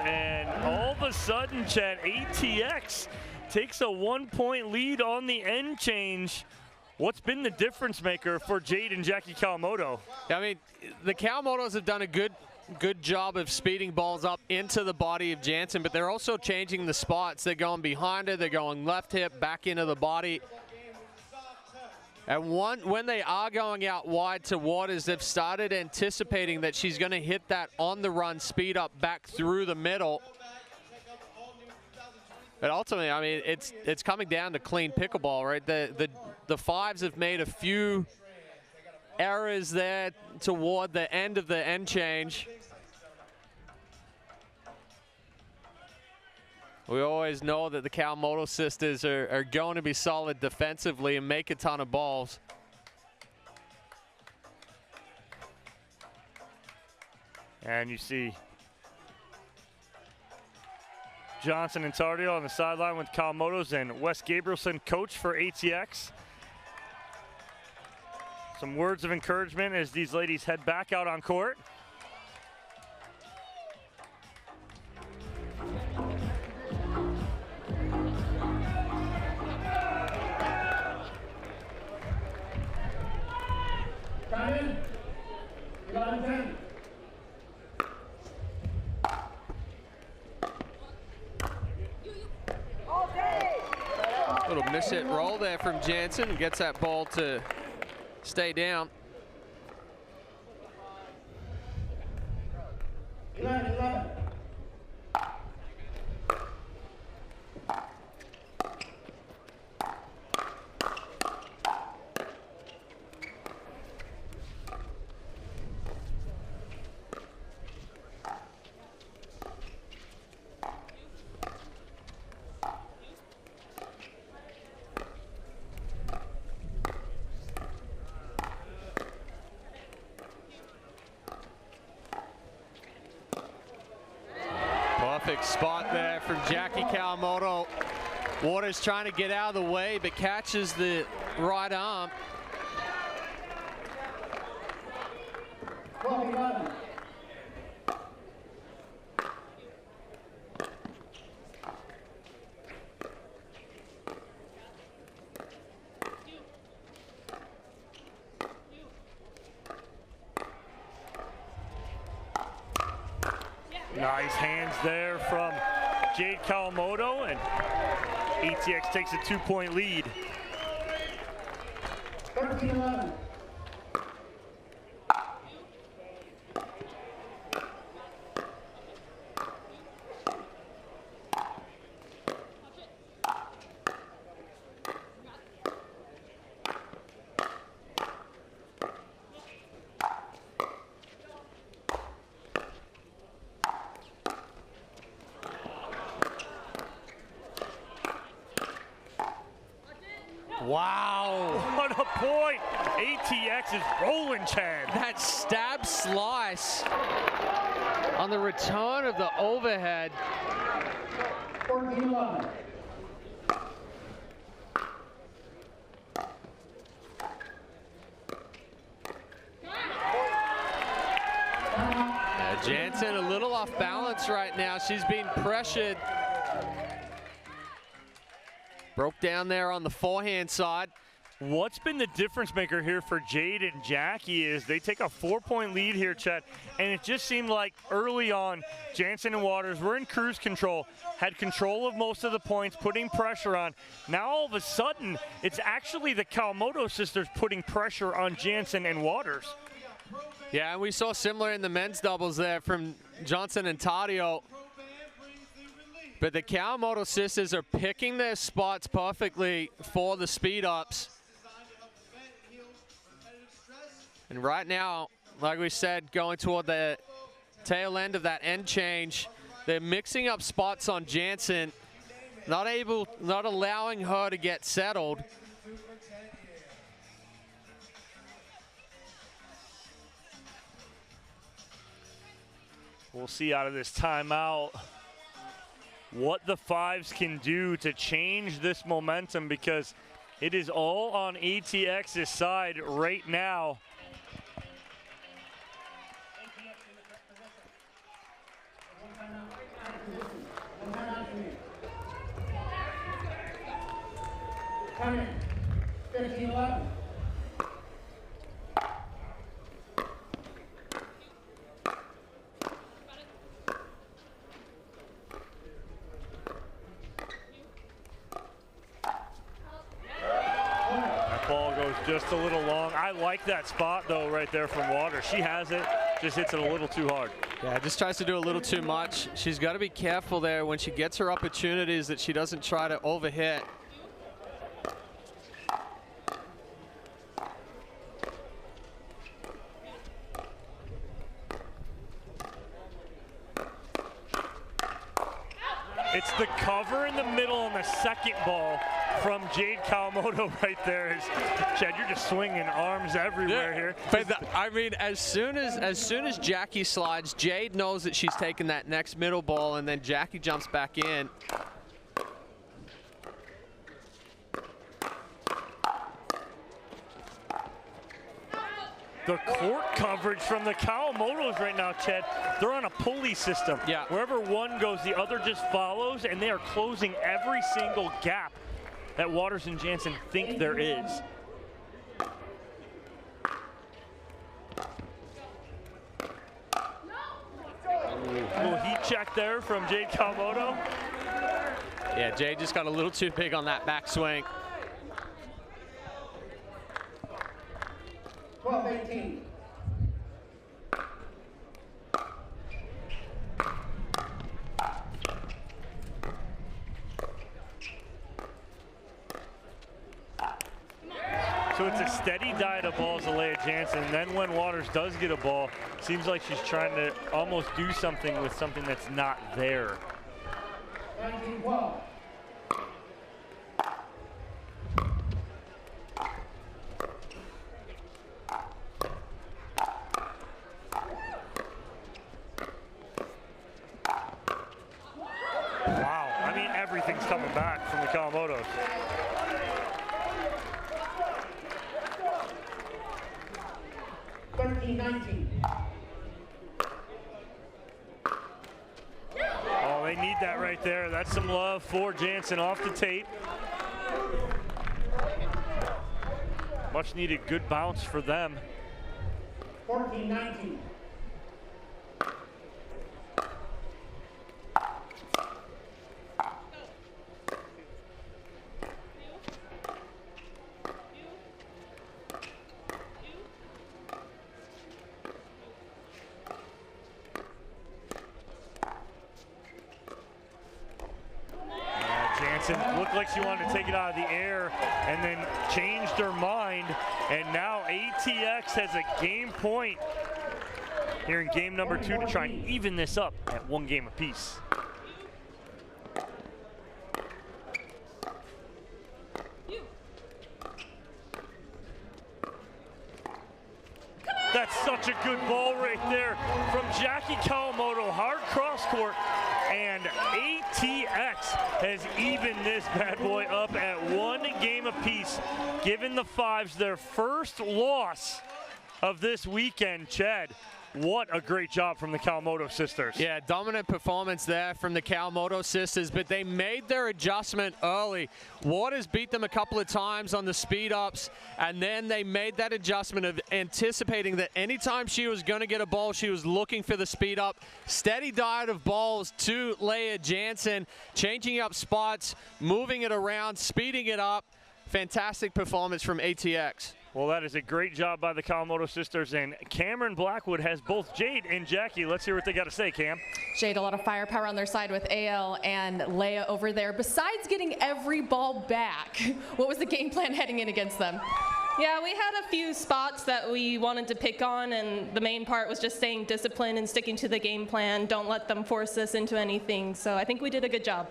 And all of a sudden, Chad, ATX takes a 1-point lead on the end change. What's been the difference maker for Jade and Jackie Kawamoto? I mean, the Kawamotos have done a good job of speeding balls up into the body of Jansen, but they're also changing the spots. They're going behind her, they're going left hip, back into the body. And when they are going out wide to Waters, they've started anticipating that she's going to hit that on the run speed up back through the middle. But ultimately, I mean, it's coming down to clean pickleball, right? The fives have made a few errors there toward the end of the end change. We always know that the Kawamoto sisters are going to be solid defensively and make a ton of balls. And you see Johnson and Tardio on the sideline with Kawamoto's and Wes Gabrielson, coach for ATX. Some words of encouragement as these ladies head back out on court. Time in. 11-10. Little miss hit roll there from Jansen and gets that ball to stay down. 11-11. Perfect spot there from Jackie Kawamoto. Waters trying to get out of the way, but catches the right arm. 12-11. Nice hands there from Jade Kawamoto, and ATX takes a 2-point lead. 13-11. Wow. What a point. ATX is rolling, Chad. That stab slice on the return of the overhead. 14-11. Jansen a little off balance right now. She's being pressured. Broke down there on the forehand side. What's been the difference maker here for Jade and Jackie is they take a 4-point lead here, Chet, and it just seemed like early on, Jansen and Waters were in cruise control, had control of most of the points, putting pressure on. Now all of a sudden, it's actually the Kawamoto sisters putting pressure on Jansen and Waters. Yeah, and we saw similar in the men's doubles there from Johnson and Taddeo. But the Kawamoto sisters are picking their spots perfectly for the speed ups. And right now, like we said, going toward the tail end of that end change, they're mixing up spots on Jansen, not allowing her to get settled. We'll see out of this timeout what the 5s can do to change this momentum, because it is all on ATX's side right now. Coming. 15-11. Ball goes just a little long. I like that spot though right there from Waters. She has it, just hits it a little too hard. Yeah, just tries to do a little too much. She's got to be careful there when she gets her opportunities that she doesn't try to overhit. It's the cover in the middle on the second ball from Jade Kawamoto right there. Chad, you're just swinging arms everywhere here. But I mean, as soon as Jackie slides, Jade knows that she's taking that next middle ball, and then Jackie jumps back in. The court coverage from the Kawamotos right now, Chad, they're on a pulley system. Yeah. Wherever one goes, the other just follows, and they are closing every single gap that Waters and Jansen think there is. Little heat check there from Jade Kawamoto. Yeah, Jade just got a little too big on that backswing. 12-18. So it's a steady diet of balls to Leah Jansen. And then when Waters does get a ball, seems like she's trying to almost do something with something that's not there. 19-12. Wow, I mean, everything's coming back from the Kawamotos. Oh, they need that right there. That's some love for Jansen off the tape. Much needed good bounce for them. 14-19. Looked like she wanted to take it out of the air and then changed her mind, and now ATX has a game point here in game number 2 to try and even this up at 1 game apiece. That's such a good ball right there from Jackie Kawamoto. Hard cross court. And ATX has evened this bad boy up at 1 game apiece, giving the 5's their first loss of this weekend. Chad, what a great job from the Kawamoto sisters. Yeah, dominant performance there from the Kawamoto sisters, but they made their adjustment early. Waters beat them a couple of times on the speed ups, and then they made that adjustment of anticipating that anytime she was going to get a ball, she was looking for the speed up. Steady diet of balls to Leah Jansen, changing up spots, moving it around, speeding it up. Fantastic performance from ATX. Well, that is a great job by the Kawamoto sisters, and Cameron Blackwood has both Jade and Jackie. Let's hear what they got to say, Cam. Jade, a lot of firepower on their side with AL and Leia over there. Besides getting every ball back, what was the game plan heading in against them? Yeah, we had a few spots that we wanted to pick on, and the main part was just staying disciplined and sticking to the game plan. Don't let them force us into anything. So I think we did a good job.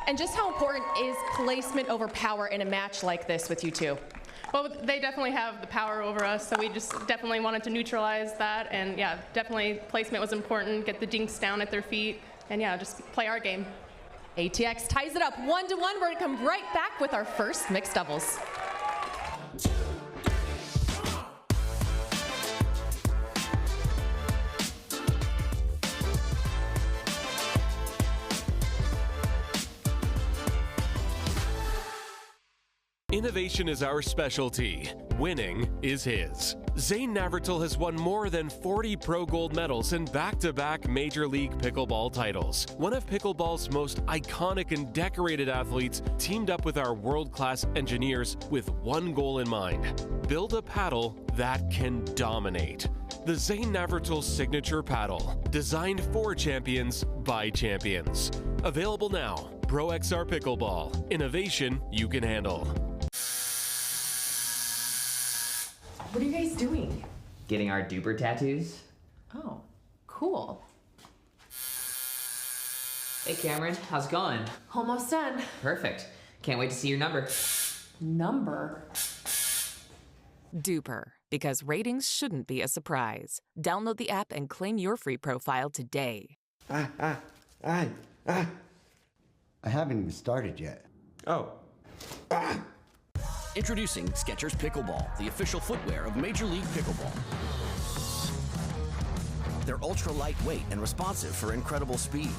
And just how important is placement over power in a match like this with you two? Well, they definitely have the power over us, so we just definitely wanted to neutralize that. And yeah, definitely placement was important, get the dinks down at their feet, and yeah, just play our game. ATX ties it up 1-1. We're going to come right back with our first mixed doubles. Innovation is our specialty. Winning is his. Zane Navratil has won more than 40 pro gold medals and back-to-back Major League Pickleball titles. One of pickleball's most iconic and decorated athletes teamed up with our world-class engineers with one goal in mind: build a paddle that can dominate. The Zane Navratil Signature Paddle, designed for champions by champions. Available now. Pro XR Pickleball. Innovation you can handle. What are you guys doing? Getting our duper tattoos. Oh, cool. Hey Cameron, how's it going? Almost done. Perfect. Can't wait to see your number. Number? Duper, because ratings shouldn't be a surprise. Download the app and claim your free profile today. I haven't even started yet. Oh. Introducing Skechers Pickleball, the official footwear of Major League Pickleball. They're ultra lightweight and responsive for incredible speed.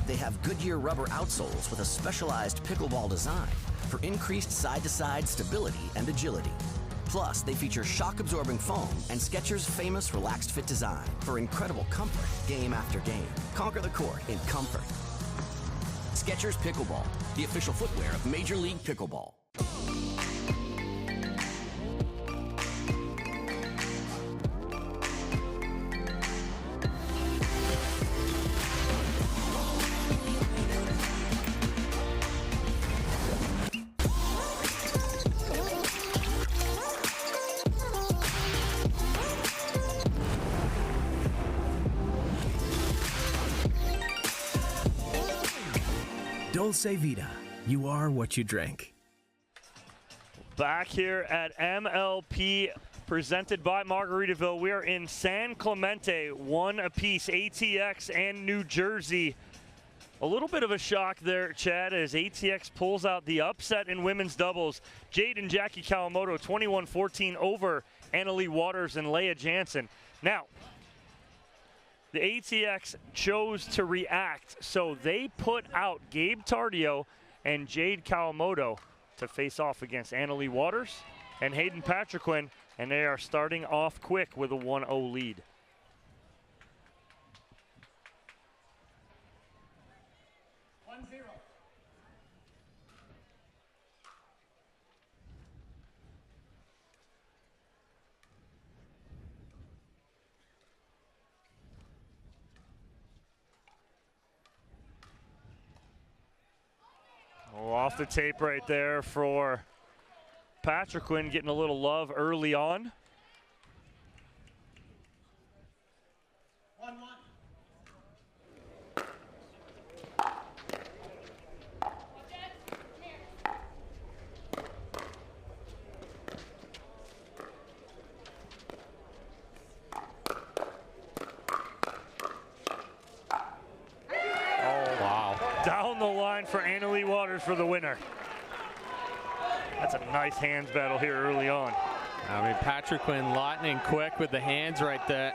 They have Goodyear rubber outsoles with a specialized pickleball design for increased side-to-side stability and agility. Plus, they feature shock-absorbing foam and Skechers' famous relaxed fit design for incredible comfort game after game. Conquer the court in comfort. Skechers Pickleball, the official footwear of Major League Pickleball. Dulce Vida, you are what you drink. Back here at MLP, presented by Margaritaville. We are in San Clemente, 1 apiece, ATX and New Jersey. A little bit of a shock there, Chad, as ATX pulls out the upset in women's doubles. Jade and Jackie Kawamoto, 21-14 over Annalie Waters and Leia Jansen. Now, the ATX chose to react, so they put out Gabe Tardio and Jade Kawamoto to face off against Annalie Waters and Hayden Patriquin, and they are starting off quick with a 1-0 lead. Off the tape right there for Patriquin, getting a little love early on. the line for Annalie Waters for the winner. That's a nice hands battle here early on. I mean, Patrick Quinn lightning quick with the hands right there.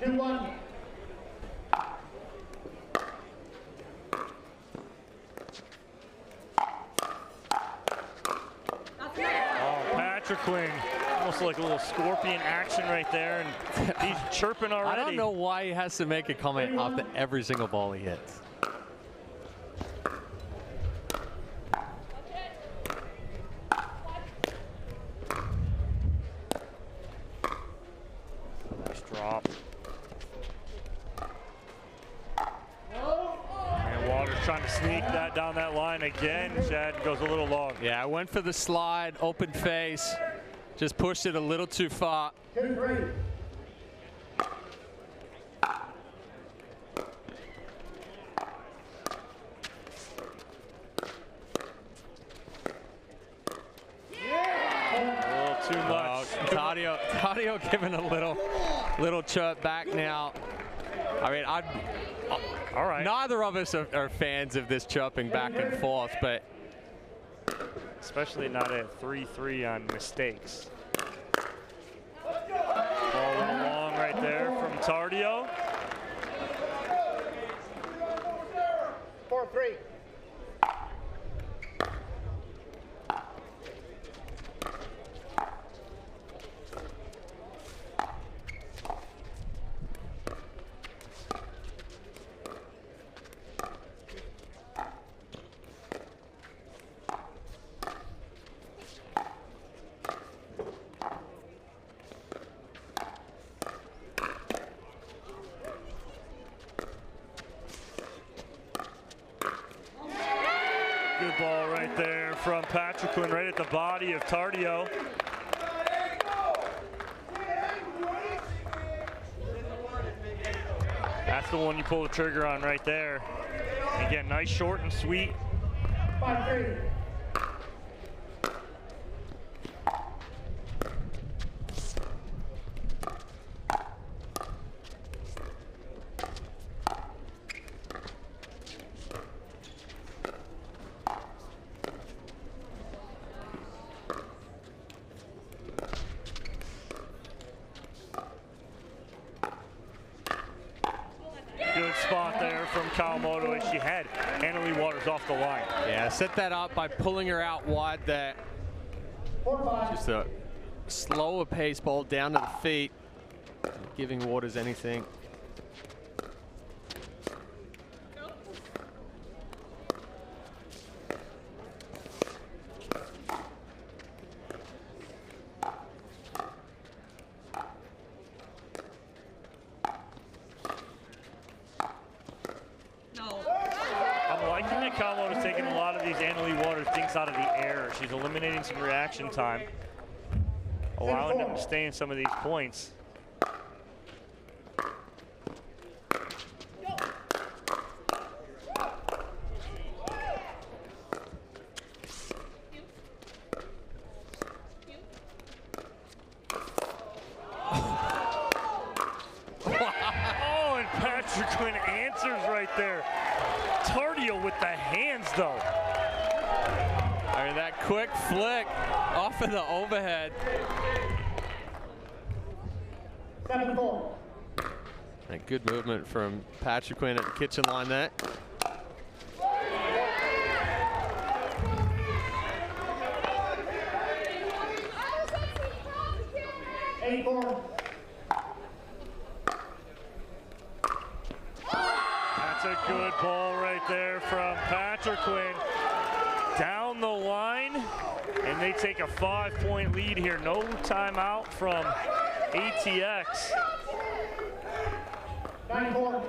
2-1. Oh, Patrick Quinn, almost like a little scorpion action right there, and he's chirping already. I don't know why he has to make a comment after every single ball he hits. Nice drop. And Waters trying to sneak that down that line again. Chad goes a little long. Yeah, I went for the slide, open face, just pushed it a little too far. 2-3. A little too much. Tadio giving a little chirp back now. I mean, all right. Neither of us are fans of this chirping back and forth, but especially not at 3-3 on mistakes. Ball a little long right there from Tardio. 4-3. Good ball right there from Patrick Quinn, right at the body of Tardio. That's the one you pull the trigger on right there. Again, nice short and sweet. 5-3. Good spot there from Kawamoto as she had Annalie Waters off the line. yeah, set that up by pulling her out wide there. 4-5. Just a slower pace ball down to the feet, giving Waters anything. I'm liking that Kawamoto's taking a lot of these Annalie Waters dinks out of the air. She's eliminating some reaction time, allowing them to stay in some of these points. Oh, and Patrick Quinn answers right there. Tardio with the hands, though. I mean, that quick flick off of the overhead. 7-4. And good movement from Patrick Quinn at the kitchen line there. That's a good ball right there from Patrick Quinn. Down the line, and they take a 5-point lead here. No timeout from ATX. 9-4.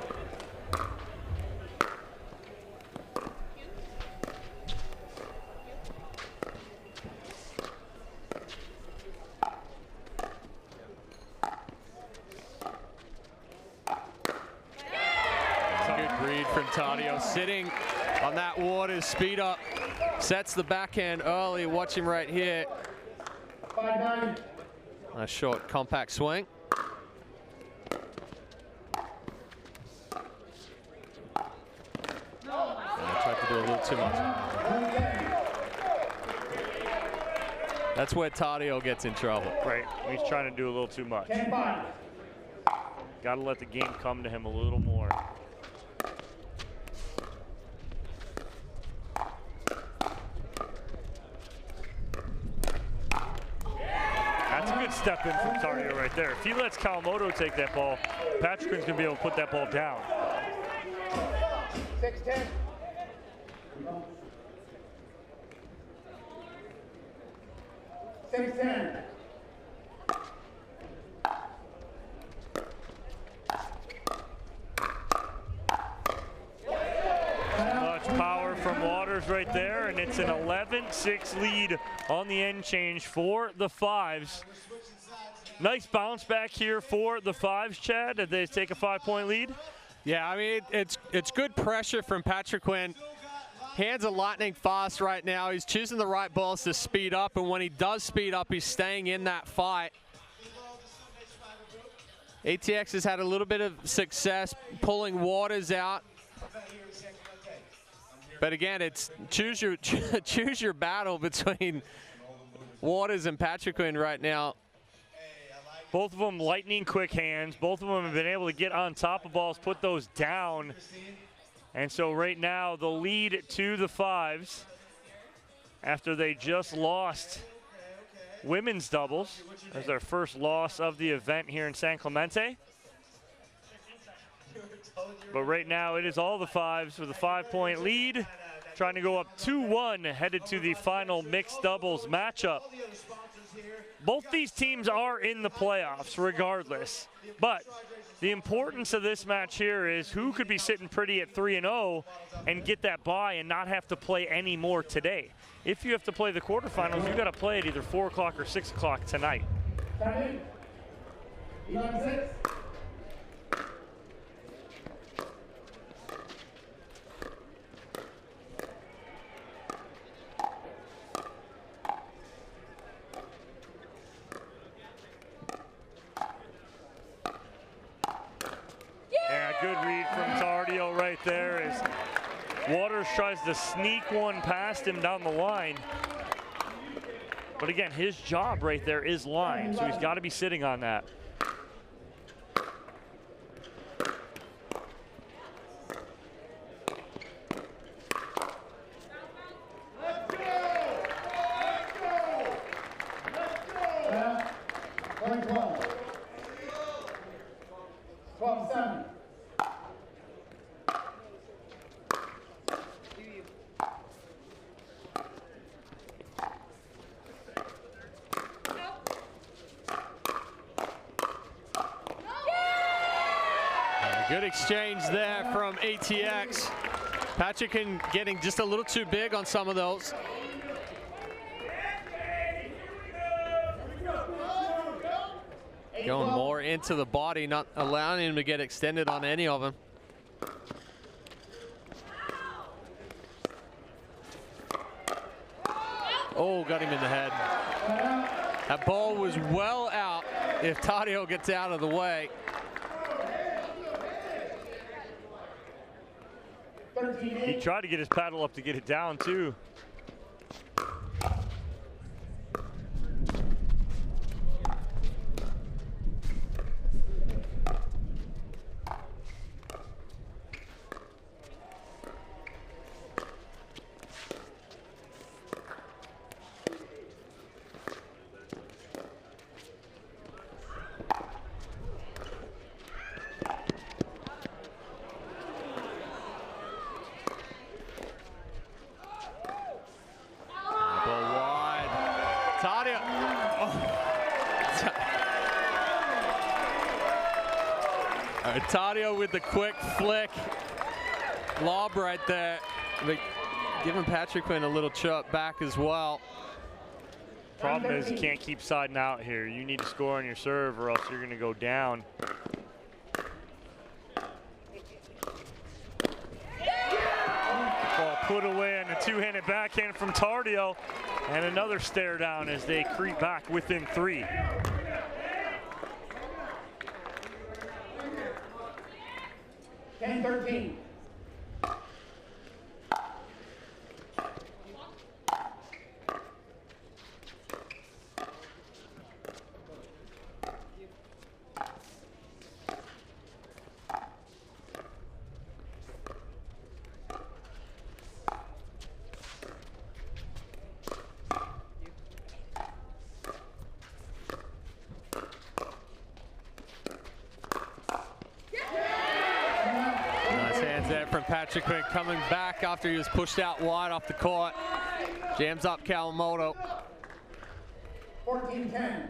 Good read from Tadio, sitting on that Waters speed up, sets the backhand early. Watch him right here. 5-9. A short, compact swing. Tried to a little too much. That's where Tadio gets in trouble. Right, he's trying to do a little too much. Got to let the game come to him a little more. That's a good step in from Tadio right there. If he lets Kawamoto take that ball, Patrick is going to be able to put that ball down. 6-10. Much power from Waters right there, and it's an 11-6 lead on the end change for the 5's. Nice bounce back here for the 5's, Chad. Did they take a 5-point lead? Yeah, I mean, it's good pressure from Patrick Quinn. Hands are lightning fast right now. He's choosing the right balls to speed up, and when he does speed up, he's staying in that fight. ATX has had a little bit of success pulling Waters out. But again, it's choose your battle between Waters and Patrick Quinn right now. Both of them lightning quick hands. Both of them have been able to get on top of balls, put those down. And so right now, the lead to the 5's after they just lost women's doubles as their first loss of the event here in San Clemente. But right now, it is all the 5's with a 5-point lead, trying to go up 2-1, headed to the final mixed doubles matchup. Both these teams are in the playoffs regardless, but the importance of this match here is who could be sitting pretty at 3-0 and get that bye and not have to play any more today. If you have to play the quarterfinals, you got to play at either 4 o'clock or 6 o'clock tonight. 11-6. Yeah, good read from Tadio right there as Waters tries to sneak one past him down the line. But again, his job right there is line, so he's got to be sitting on that. Good exchange there from ATX. Patrick getting just a little too big on some of those. Going more into the body, not allowing him to get extended on any of them. Oh, got him in the head. That ball was well out if Tadio gets out of the way. He tried to get his paddle up to get it down too. Tadio with the quick flick lob right there, but giving Patrick Quinn a little chop back as well. Problem is you can't keep siding out here. You need to score on your serve or else you're going to go down. Ball put away on the two-handed backhand from Tadio, and another stare down as they creep back within 3. Patrick Quinn coming back after he was pushed out wide off the court. Jams up Kawamoto. 14-10.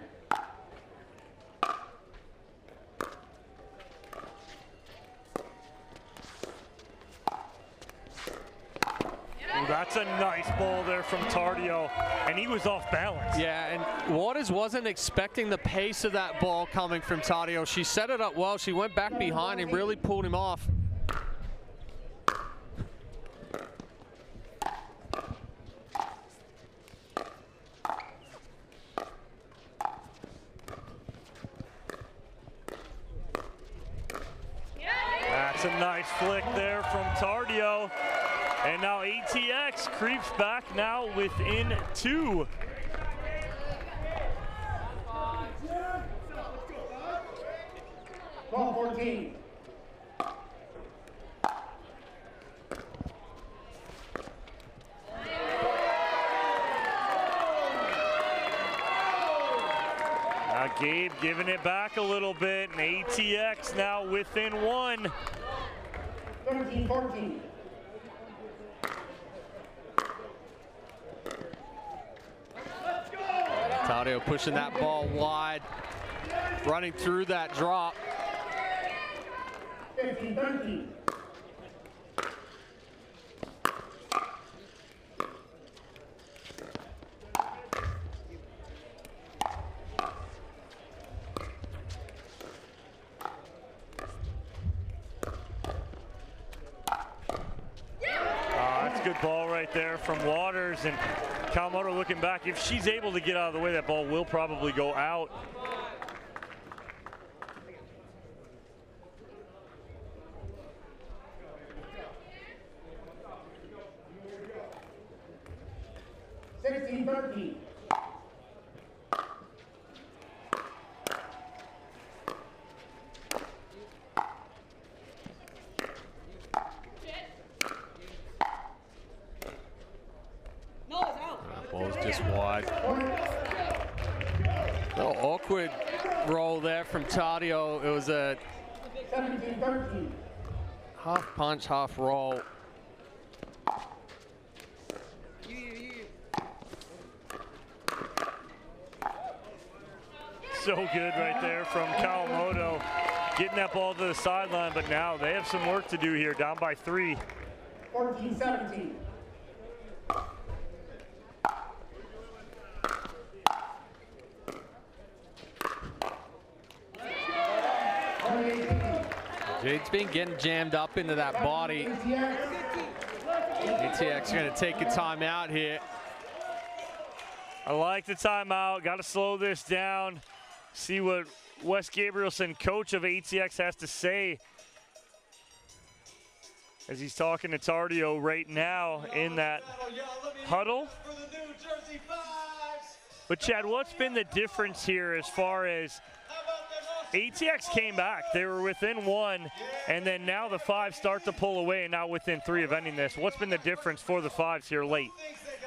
Ooh, that's a nice ball there from Tardio, and he was off balance. Yeah, and Waters wasn't expecting the pace of that ball coming from Tardio. She set it up well. She went back behind and really pulled him off. That's a nice flick there from Tardio. And now ATX creeps back now within 2. Ball 14. Now Gabe giving it back a little bit, and ATX now within 1. 13-14. Tardio pushing that ball wide, running through that drop. 15-13. That's a good ball right there from Waters, and Kawamoto looking back. If she's able to get out of the way, that ball will probably go out. Ball's just wide. Little awkward roll there from Tardio. It was a 17-13. half punch, half roll. So good right there from Kawamoto, getting that ball to the sideline, but now they have some work to do here, down by 3. 14-17. Jade's been getting jammed up into that body. ATX going to take a timeout here. I like the timeout. Got to slow this down. See what Wes Gabrielson, coach of ATX, has to say as he's talking to Tardio right now in that huddle. But Chad, what's been the difference here as far as ATX came back? They were within 1, and then now the 5 start to pull away, and now within 3 of ending this. What's been the difference for the 5s here late?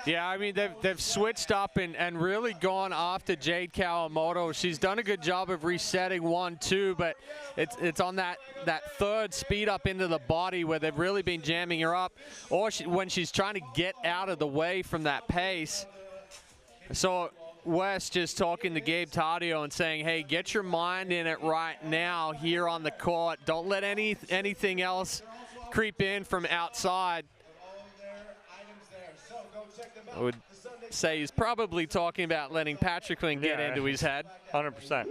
Yeah, I mean, they've switched up and really gone after Jade Kawamoto. She's done a good job of resetting 1-2, but it's on that third speed up into the body where they've really been jamming her up, or when she's trying to get out of the way from that pace. So Wes just talking to Gabe Tardio and saying, hey, get your mind in it right now here on the court. Don't let anything else creep in from outside. I would say he's probably talking about letting Patrick Quinn get into his head. 100%.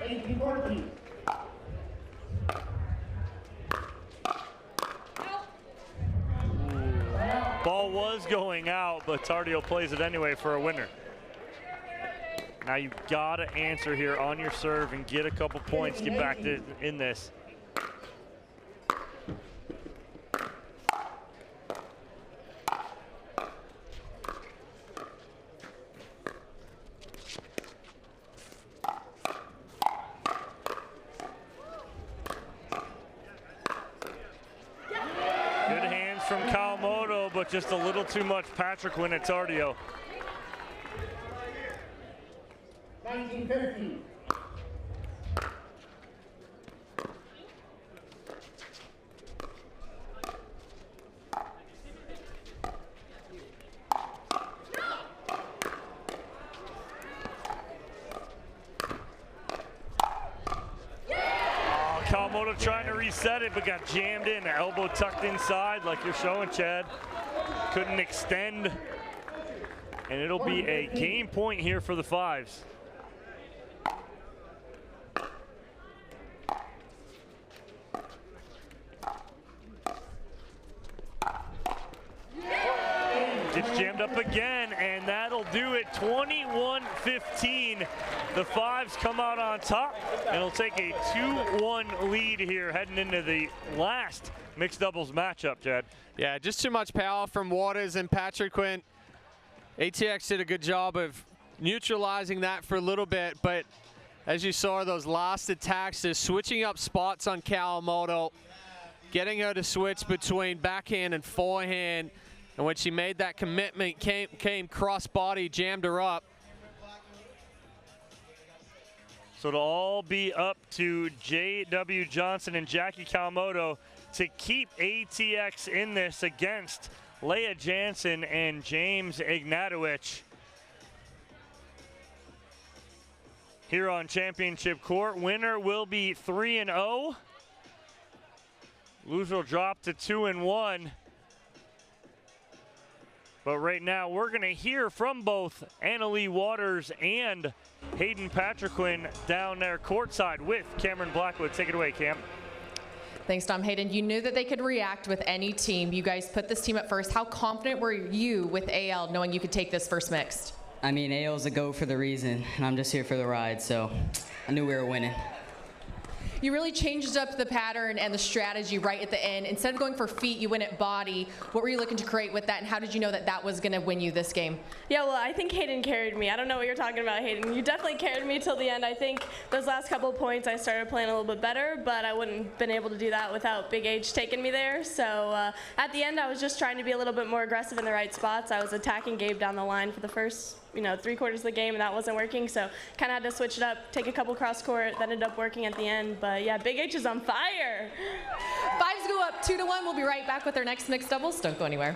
18-14. Ball was going out, but Tardio plays it anyway for a winner. Now you've got to answer here on your serve and get a couple points, get back in this. From Kawamoto, but just a little too much Patrick Quinn at Tardio. 19-15. set it, but got jammed in. Elbow tucked inside like you're showing, Chad. Couldn't extend. And it'll be a game point here for the 5's. It's jammed up again, and that'll do it. 21-15. The 5's come out on top, and it'll take a 2-1 lead here heading into the last mixed doubles matchup, Chad. Yeah, just too much power from Waters and Patrick Quinn. ATX did a good job of neutralizing that for a little bit, but as you saw, those last attacks, they're switching up spots on Kawamoto, getting her to switch between backhand and forehand. And when she made that commitment, came cross-body, jammed her up. So it'll all be up to J.W. Johnson and Jackie Kawamoto to keep ATX in this against Leah Jansen and James Ignatowicz. Here on championship court, winner will be 3-0. Loser will drop to 2-1. But right now, we're going to hear from both Annalie Waters and Hayden Patriquin down there courtside with Cameron Blackwood. Take it away, Cam. Thanks, Tom. Hayden, you knew that they could react with any team. You guys put this team up first. How confident were you with AL knowing you could take this first mixed? I mean, AL's a go for the reason, and I'm just here for the ride, so I knew we were winning. You really changed up the pattern and the strategy right at the end. Instead of going for feet, you went at body. What were you looking to create with that, and how did you know that that was going to win you this game? Yeah, well, I think Hayden carried me. I don't know what you're talking about, Hayden. You definitely carried me till the end. I think those last couple of points I started playing a little bit better, but I wouldn't have been able to do that without Big H taking me there. So at the end, I was just trying to be a little bit more aggressive in the right spots. I was attacking Gabe down the line for the first 3/4 of the game, and that wasn't working, so kind of had to switch it up, take a couple cross court. That ended up working at the end, but yeah, Big H is on fire. 5's go up 2-1. We'll be right back with our next mixed doubles. Don't go anywhere.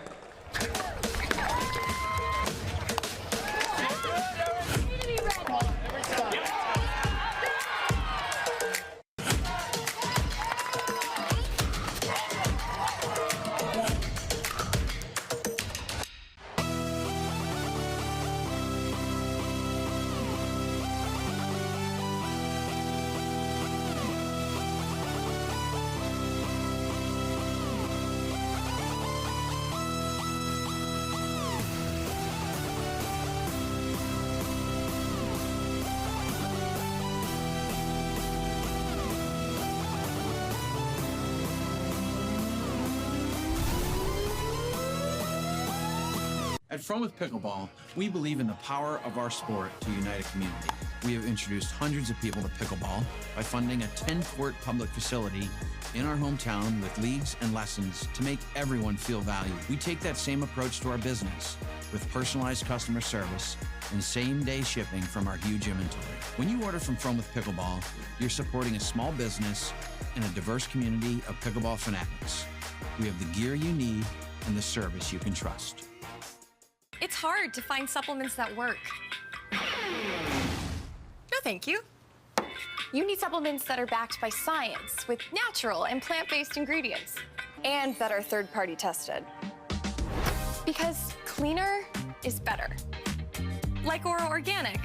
At From With Pickleball, we believe in the power of our sport to unite a community. We have introduced hundreds of people to pickleball by funding a 10-court public facility in our hometown with leagues and lessons to make everyone feel valued. We take that same approach to our business with personalized customer service and same-day shipping from our huge inventory. When you order from With Pickleball, you're supporting a small business and a diverse community of pickleball fanatics. We have the gear you need and the service you can trust. It's hard to find supplements that work. No, thank you. You need supplements that are backed by science with natural and plant-based ingredients and that are third-party tested. Because cleaner is better. Like Oro Organic.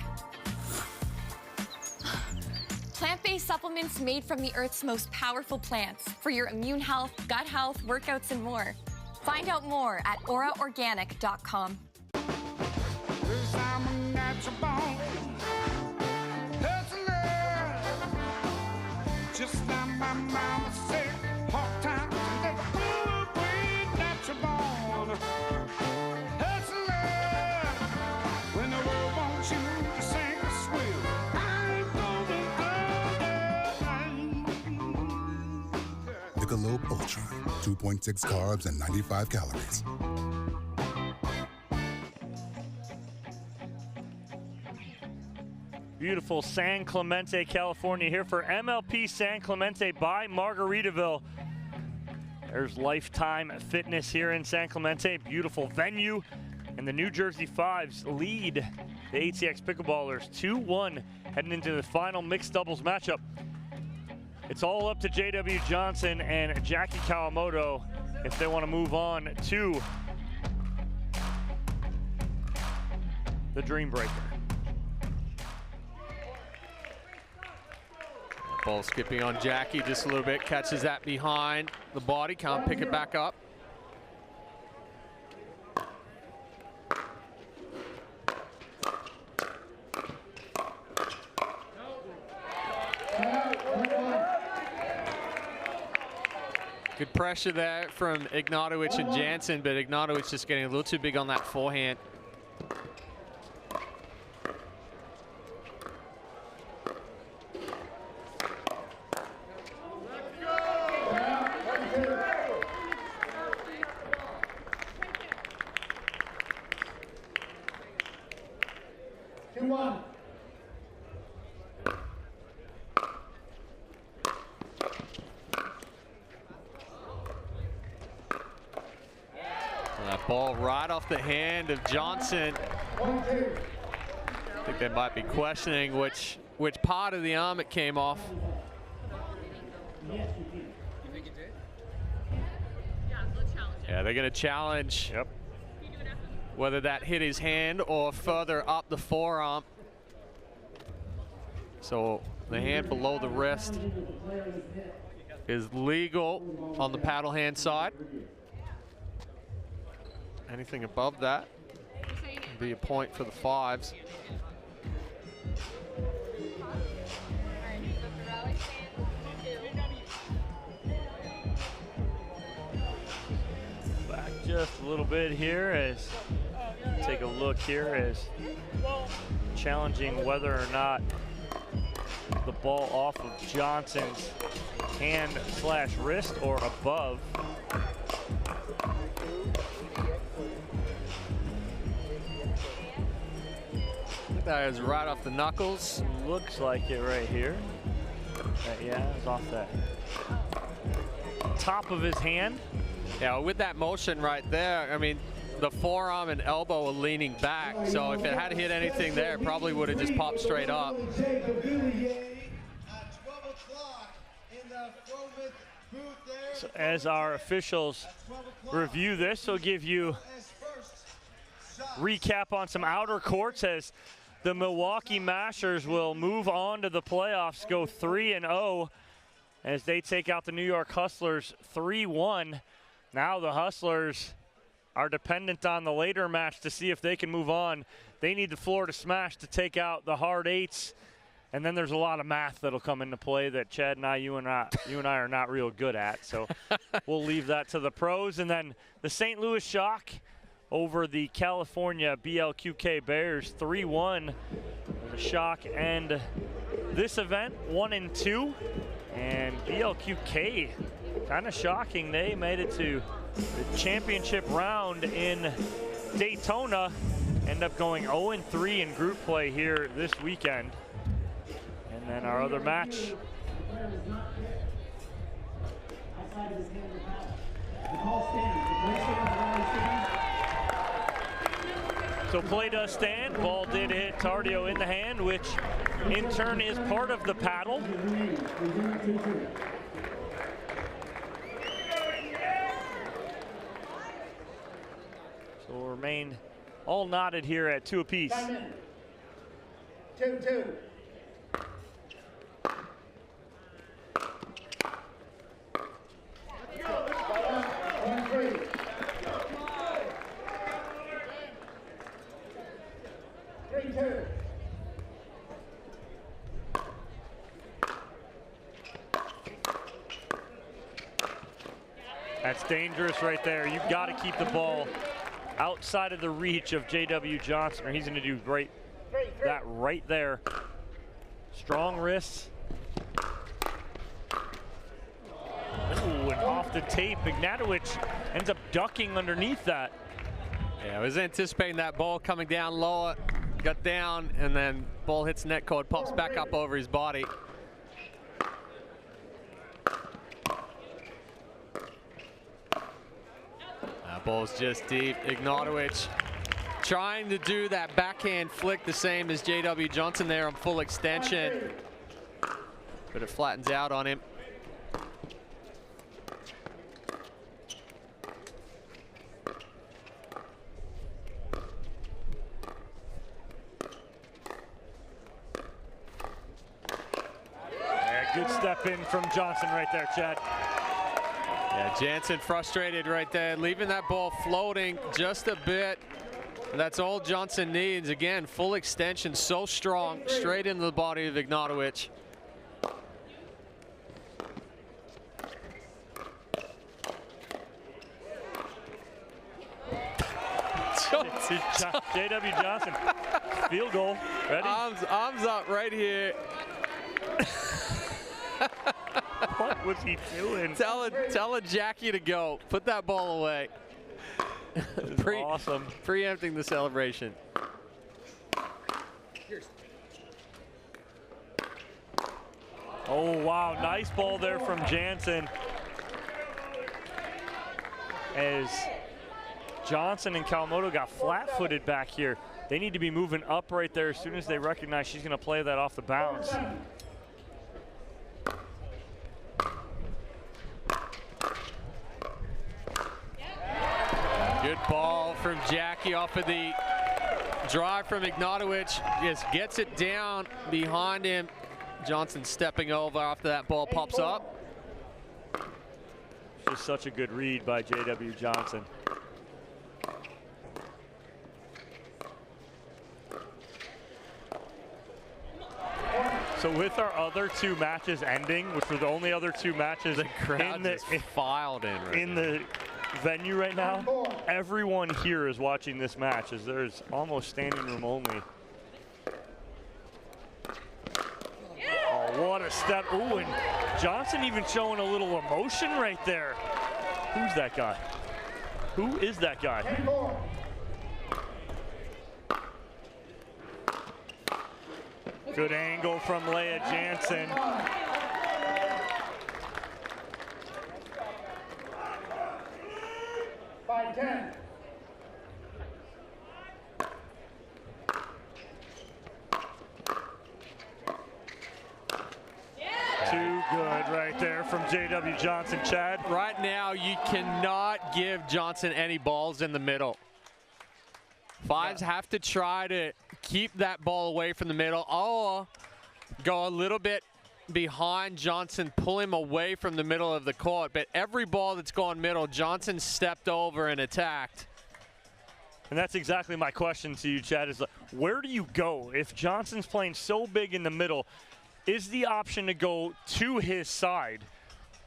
Plant-based supplements made from the Earth's most powerful plants for your immune health, gut health, workouts, and more. Find out more at oraorganic.com. I'm a natural born hustler. Just like my mama said, hard times never go away. Natural born hustler. When the world wants you to sing a swill, I ain't gonna go there. Michelob Ultra, 2.6 carbs and 95 calories. Beautiful San Clemente, California, here for MLP San Clemente by Margaritaville. There's Lifetime Fitness here in San Clemente. Beautiful venue. And the New Jersey 5's lead the ATX Pickleballers 2-1 heading into the final mixed doubles matchup. it's all up to J.W. Johnson and Jackie Kawamoto if they want to move on to the Dream Breaker. Ball skipping on Jackie just a little bit, catches that behind the body, can't pick it back up. Good pressure there from Ignatovic and Jansen, but Ignatovic just getting a little too big on that forehand. That ball right off the hand of Johnson. I think they might be questioning which part of the arm it came off. Yeah, they're going to challenge whether that hit his hand or further up the forearm. So the hand below the wrist is legal on the paddle hand side. Anything above that would be a point for the 5's. Back just a little bit here as take a look here as challenging whether or not the ball off of Johnson's hand slash wrist or above. That is right off the knuckles. Looks like it right here. Yeah, it's off that top of his hand. Yeah, with that motion right there, I mean, the forearm and elbow are leaning back, so if it had hit anything there, it probably would have just popped straight up. So as our officials review this, we'll give you recap on some outer courts as the Milwaukee Mashers will move on to the playoffs, go 3-0 as they take out the New York Hustlers 3-1. Now the Hustlers are dependent on the later match to see if they can move on. They need the Florida Smash to take out the Hard Eights. And then there's a lot of math that'll come into play that Chad and I, you and I are not real good at. So we'll leave that to the pros. And then the St. Louis Shock over the California BLQK Bears 3-1. The Shock and this event 1-2. And BLQK, kind of shocking, they made it to the championship round in Daytona. End up going 0-3 in group play here this weekend. And then our other match. So play does stand. Ball did hit Tardio in the hand, which in turn is part of the paddle. So we'll remain all knotted here at 2 apiece. 2-2. That's dangerous right there. You've got to keep the ball outside of the reach of J.W. Johnson, or he's going to do great. That right there. Strong wrists. Ooh, and off the tape, Ignatovic ends up ducking underneath that. Yeah, I was anticipating that ball coming down lower, got down, and then ball hits net cord, pops back up over his body. That ball's just deep. Ignatovic trying to do that backhand flick the same as J.W. Johnson there on full extension, but it flattens out on him. Good step in from Johnson right there, Chad. Yeah, Jansen frustrated right there, leaving that ball floating just a bit. That's all Johnson needs. Again, full extension, so strong, straight into the body of Ignatovic. J.W. Johnson, field goal, ready? Arms up right here. What was he doing? Tell a Jackie to go. Put that ball away. Awesome. Preempting the celebration. Oh, wow. Nice ball there from Jansen. As Johnson and Kawamoto got flat-footed back here. They need to be moving up right there as soon as they recognize she's going to play that off the bounce. Good ball from Jackie off of the drive from Ignatovic. Just gets it down behind him. Johnson stepping over after that ball pops up. Just such a good read by J.W. Johnson. So with our other two matches ending, which were the only other two matches the crowd just filed in right in the venue right now, everyone here is watching this match as there's almost standing room only. Oh, what a step. Ooh, and Johnson even showing a little emotion right there. Who's that guy? Who is that guy? Good angle from Leah Jansen. 5-10. Too good right there from J.W. Johnson, Chad. Right now, you cannot give Johnson any balls in the middle. Fives have to try to keep that ball away from the middle or go a little bit behind Johnson, pull him away from the middle of the court. But every ball that's gone middle, Johnson stepped over and attacked. And that's exactly my question to you, Chad, is where do you go? If Johnson's playing so big in the middle, is the option to go to his side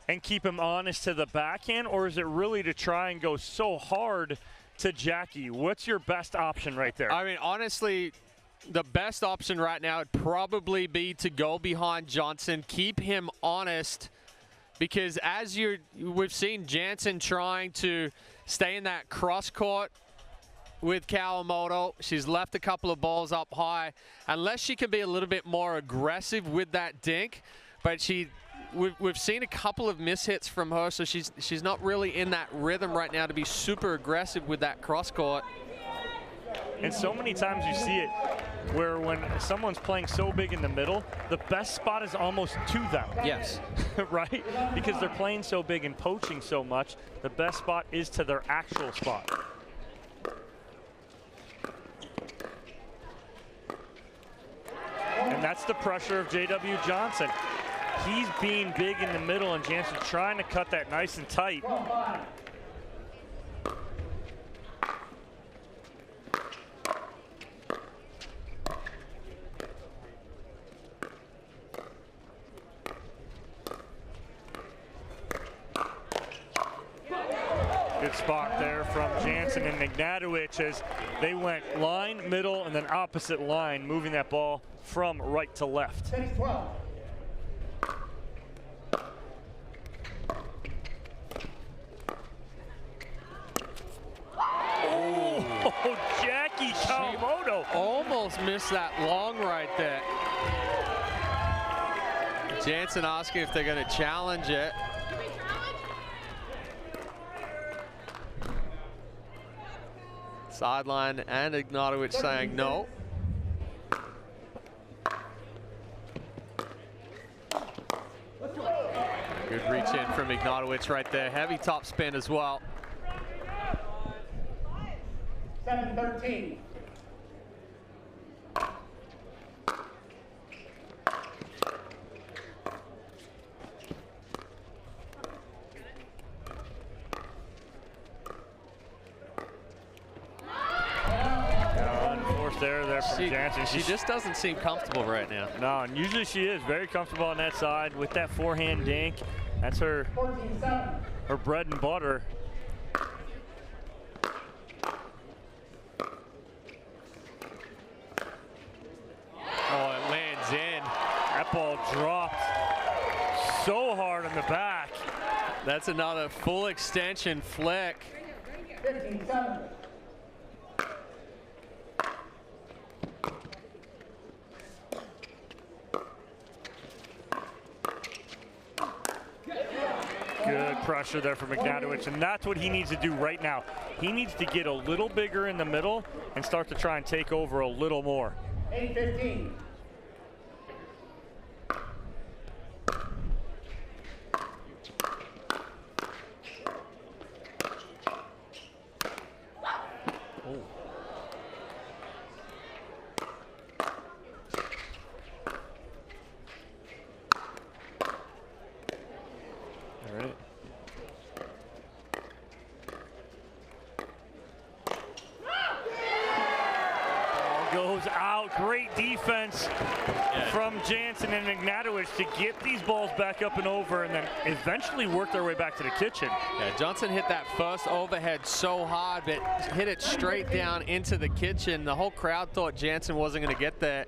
and keep him honest to the backhand, or is it really to try and go so hard to Jackie? What's your best option right there? I mean, honestly, the best option right now would probably be to go behind Johnson, keep him honest, because as we've seen Jansen trying to stay in that cross court with Kawamoto. She's left a couple of balls up high. Unless she can be a little bit more aggressive with that dink, but we've seen a couple of mishits from her, so she's not really in that rhythm right now to be super aggressive with that cross court. And so many times you see it where when someone's playing so big in the middle, the best spot is almost to them. Yes. Right? Because they're playing so big and poaching so much, the best spot is to their actual spot. And that's the pressure of J.W. Johnson. He's being big in the middle, and Jansen trying to cut that nice and tight. Good spot there from Jansen and Ignatovic as they went line, middle, and then opposite line, moving that ball from right to left. 6-12. Oh, Jackie Kawamoto. Almost missed that long right there. Jansen asking if they're going to challenge it. Sideline and Ignatovic saying no. Good reach in from Ignatovic right there. Heavy top spin as well. 7-13. forced error there from Jansen. She just doesn't seem comfortable right now. No, and usually she is very comfortable on that side with that forehand dink. That's her bread and butter. Oh, it lands in. That ball dropped so hard on the back. That's another full extension flick. 15-7. Good pressure there from Ignatowicz, and that's what he needs to do right now. He needs to get a little bigger in the middle and start to try and take over a little more. 8-15. Goes out. Great defense from Jansen and Ignatowicz to get these balls back up and over and then eventually work their way back to the kitchen. Yeah, Johnson hit that first overhead so hard, but hit it straight down into the kitchen. The whole crowd thought Jansen wasn't going to get that.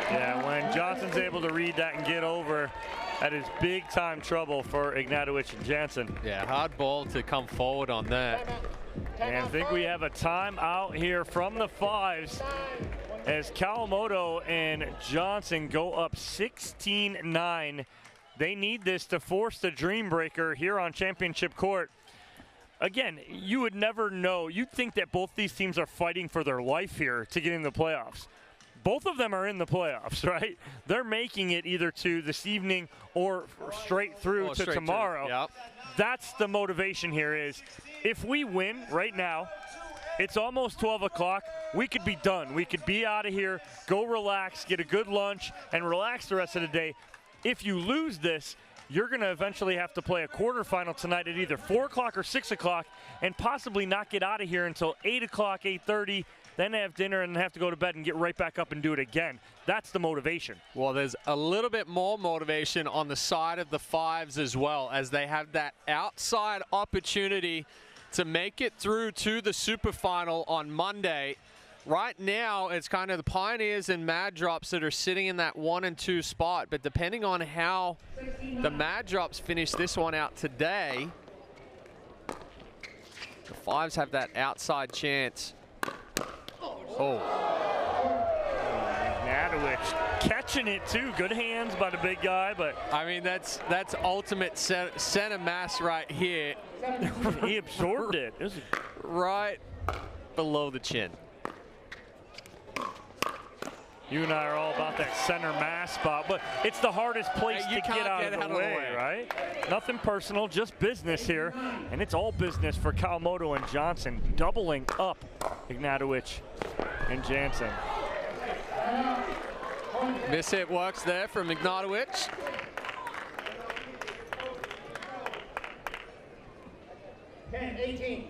Yeah, when Johnson's able to read that and get over, that is big time trouble for Ignatowicz and Jansen. Yeah, hard ball to come forward on that. And I think we have a timeout here from the 5's as Kawamoto and Johnson go up 16-9. They need this to force the Dream Breaker here on championship court. Again, you would never know. You'd think that both these teams are fighting for their life here to get in the playoffs. Both of them are in the playoffs, right? They're making it either to this evening or straight through to tomorrow. Yep. That's the motivation here is if we win right now, it's almost 12 o'clock. We could be done. We could be out of here, go relax, get a good lunch, and relax the rest of the day. If you lose this, you're going to eventually have to play a quarterfinal tonight at either 4 o'clock or 6 o'clock and possibly not get out of here until 8 o'clock, 8:30. Then have dinner and have to go to bed and get right back up and do it again. That's the motivation. Well, there's a little bit more motivation on the side of the 5's as well, as they have that outside opportunity to make it through to the Super Final on Monday. Right now, it's kind of the Pioneers and Mad Drops that are sitting in that 1 and 2 spot, but depending on how the Mad Drops finish this one out today, the 5's have that outside chance. Oh. Ignatowicz catching it too. Good hands by the big guy, but I mean that's ultimate center mass right here. He absorbed it. It was right below the chin. You and I are all about that center mass spot, but it's the hardest place to get out of the way, right? Nothing personal, just business here, and it's all business for Kawamoto and Johnson, doubling up Ignatowicz and Jansen. Miss hit works there from Ignatowicz. Okay, 18.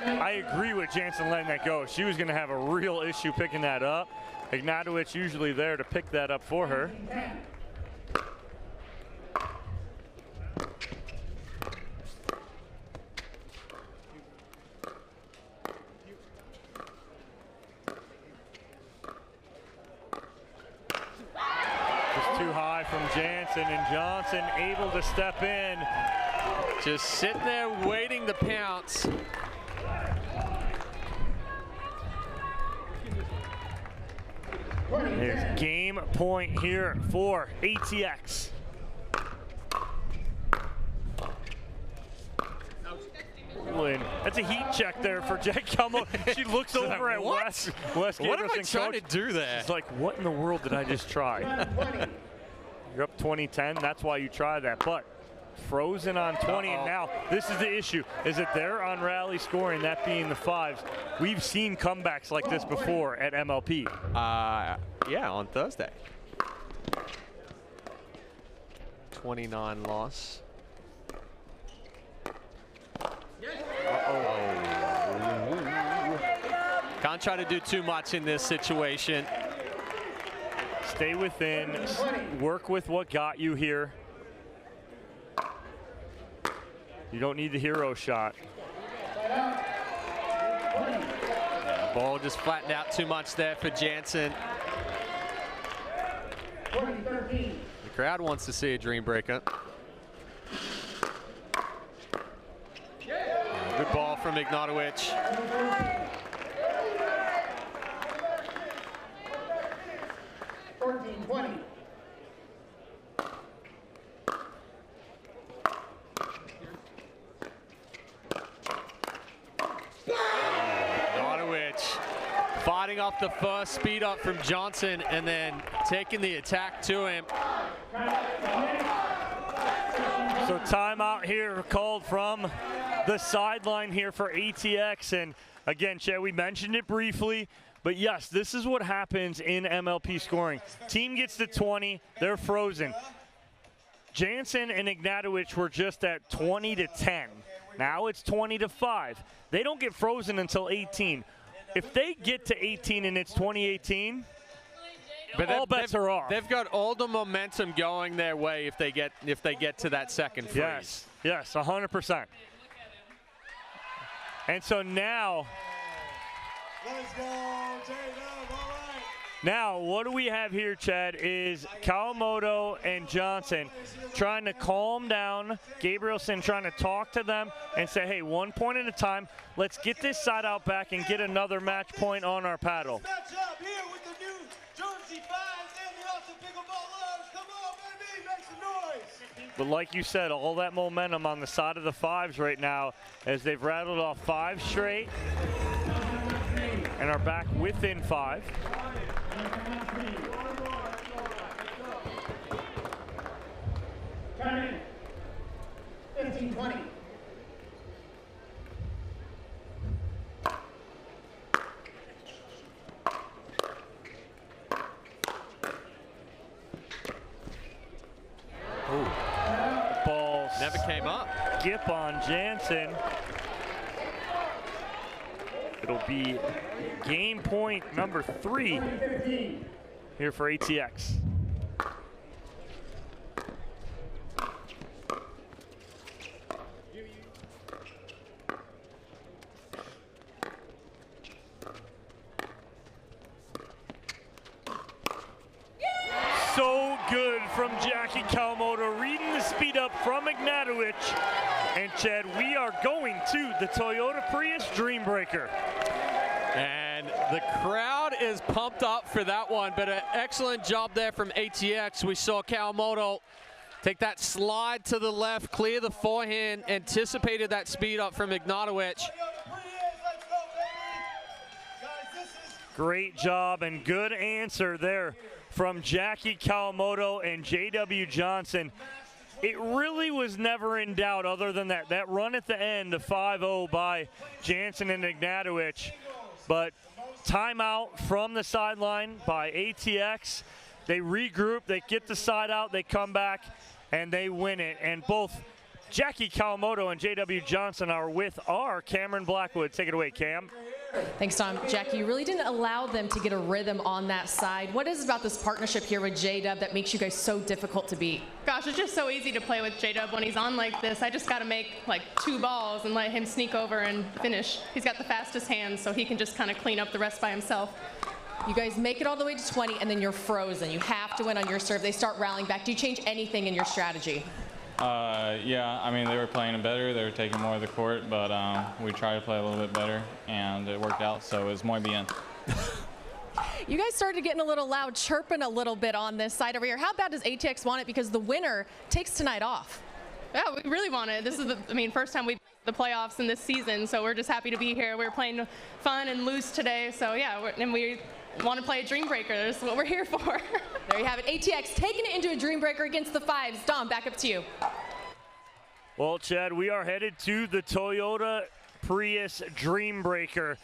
I agree with Jansen letting that go. She was going to have a real issue picking that up. Ignatowicz usually there to pick that up for her. Just too high from Jansen, and Johnson able to step in. Just sitting there waiting to pounce. There's game point here for ATX. That's a heat check there for Jack Kelmo. She looks over at Wes What am I Gabrielson, trying coach. to do there? She's like, what in the world did I just try? You're up 20-10. That's why you try that. But frozen on 20, and now this is the issue, is that they're on rally scoring, that being the 5s. We've seen comebacks like this before at MLP. Yeah, on Thursday. 29 loss. Can't try to do too much in this situation. Stay within, work with what got you here. You don't need the hero shot. Ball just flattened out too much there for Jansen. The crowd wants to see a dream breaker. Good ball from Ignatowicz. 14-20. Ignatowicz fighting off the first speed up from Johnson and then taking the attack to him. So timeout here called from the sideline here for ATX. And again, Chad, we mentioned it briefly, but yes, this is what happens in MLP scoring. Team gets to 20, they're frozen. Jansen and Ignatowicz were just at 20-10. Now it's 20-5. They don't get frozen until 18. If they get to 18 and it's 2018, but all bets are off. They've got all the momentum going their way if they get to that second freeze. Yes, 100%. And so now, Let's go, J-Dub, all right. Now, what do we have here, Chad, is Kawamoto and Johnson trying to calm down. Gabrielson trying to talk to them and say, hey, 1 point at a time. Let's get this side out back and get another match point on our paddle. Match up here with the new Jersey 5s and the awesome Pickleballers. Come on, baby, make some noise. But like you said, all that momentum on the side of the 5s right now as they've rattled off 5 straight and are back within 5. Turn in. 15-20. Balls. Never came up. Skip on Jansen. It'll be game point number 3 here for ATX. So good from Jackie Kawamoto, reading the speed up from Ignatowicz. And Chad, we are going to the Toyota Prius Dreambreaker. And the crowd is pumped up for that one, but an excellent job there from ATX. We saw Kawamoto take that slide to the left, clear the forehand, anticipated that speed up from Ignatowicz. Great job and good answer there from Jackie Kawamoto and J.W. Johnson. It really was never in doubt other than that run at the end, the 5-0 by Jansen and Ignatowicz. But timeout from the sideline by ATX. They regroup, they get the side out, they come back, and they win it. And both Jackie Kawamoto and J.W. Johnson are with our Cameron Blackwood. Take it away, Cam. Thanks, Tom. Jackie, you really didn't allow them to get a rhythm on that side. What is it about this partnership here with J-Dub that makes you guys so difficult to beat? Gosh, it's just so easy to play with J-Dub when he's on like this. I just got to make like 2 balls and let him sneak over and finish. He's got the fastest hands, so he can just kind of clean up the rest by himself. You guys make it all the way to 20, and then you're frozen. You have to win on your serve. They start rallying back. Do you change anything in your strategy? Yeah, I mean, they were playing it better. They were taking more of the court, but we tried to play a little bit better, and it worked out, so it was muy bien. You guys started getting a little loud, chirping a little bit on this side over here. How bad does ATX want it? Because the winner takes tonight off. Yeah, we really want it. This is the first time we've the playoffs in this season, so we're just happy to be here. We're playing fun and loose today, so yeah, and we want to play a dream breaker. That's what we're here for. There you have it. ATX taking it into a dream breaker against the 5s. Dom, back up to you. Well, Chad, we are headed to the Toyota Prius Dreambreaker.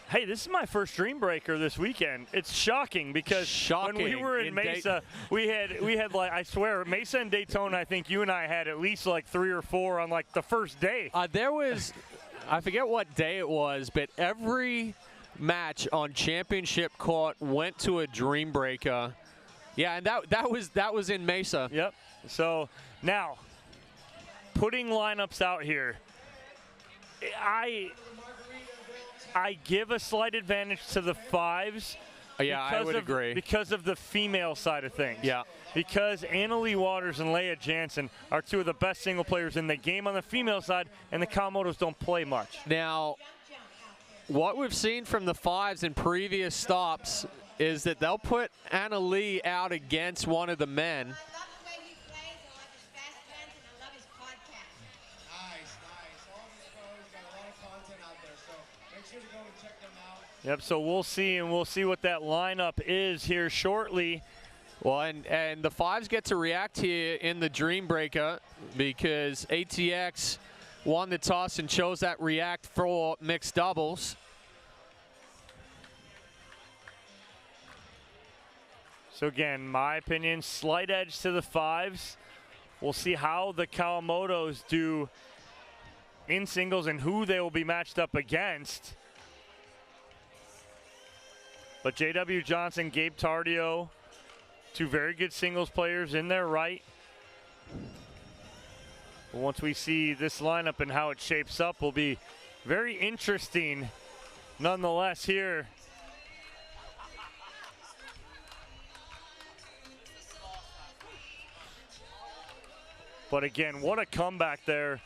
Hey, this is my first Dreambreaker this weekend. It's shocking because when we were in Mesa, we had like, I swear, Mesa and Daytona, I think you and I had at least like 3 or 4 on like the first day. There was, I forget what day it was, but every match on championship court went to a Dreambreaker. Yeah, and that was in Mesa. Yep. So now, putting lineups out here, I give a slight advantage to the 5s. Yeah, I would agree. Because of the female side of things. Yeah. Because Annalie Waters and Leah Jansen are 2 of the best single players in the game on the female side, and the Kawamotos don't play much. Now, what we've seen from the 5s in previous stops is that they'll put Annalie out against one of the men. Yep, so we'll see, and we'll see what that lineup is here shortly. Well, and the 5s get to react here in the Dreambreaker because ATX won the toss and chose that react for mixed doubles. So again, my opinion, slight edge to the 5s. We'll see how the Kawamotos do in singles and who they will be matched up against. But J.W. Johnson, Gabe Tardio, 2 very good singles players in their right. Once we see this lineup and how it shapes up, will be very interesting nonetheless here. But again, what a comeback there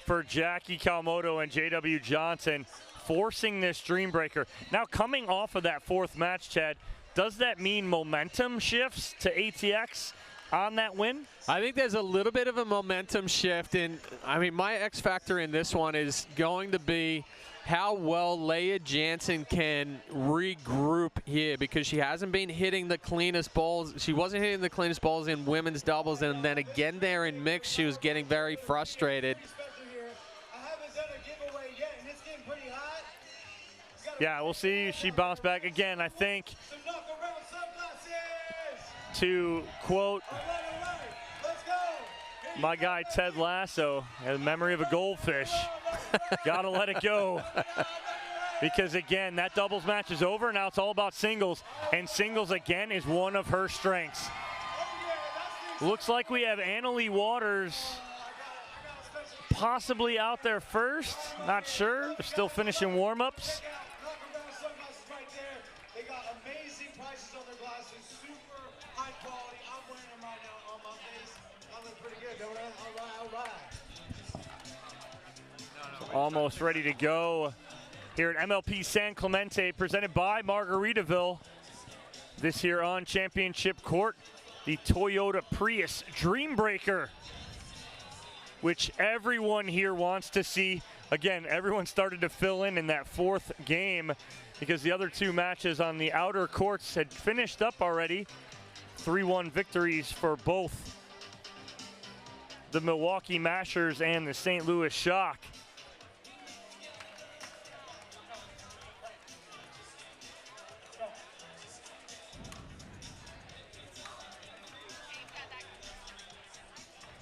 for Jackie Kawamoto and J.W. Johnson, forcing this Dreambreaker. Now coming off of that 4th match, Chad, does that mean momentum shifts to ATX on that win? I think there's a little bit of a momentum shift, and I mean, my X factor in this one is going to be how well Leah Jansen can regroup here, because she hasn't been hitting the cleanest balls. She wasn't hitting the cleanest balls in women's doubles, and then again there in mixed, she was getting very frustrated. Yeah, we'll see if she bounced back again. I think, to quote my guy Ted Lasso, a memory of a goldfish, gotta let it go. Because again, that doubles match is over. Now it's all about singles, and singles again is one of her strengths. Looks like we have Annalie Waters possibly out there first. Not sure. They're still finishing warm-ups. Almost ready to go here at MLP San Clemente, presented by Margaritaville. This here on Championship Court, the Toyota Prius Dreambreaker, which everyone here wants to see. Again, everyone started to fill in that 4th game because the other 2 matches on the outer courts had finished up already. 3-1 victories for both the Milwaukee Mashers and the St. Louis Shock.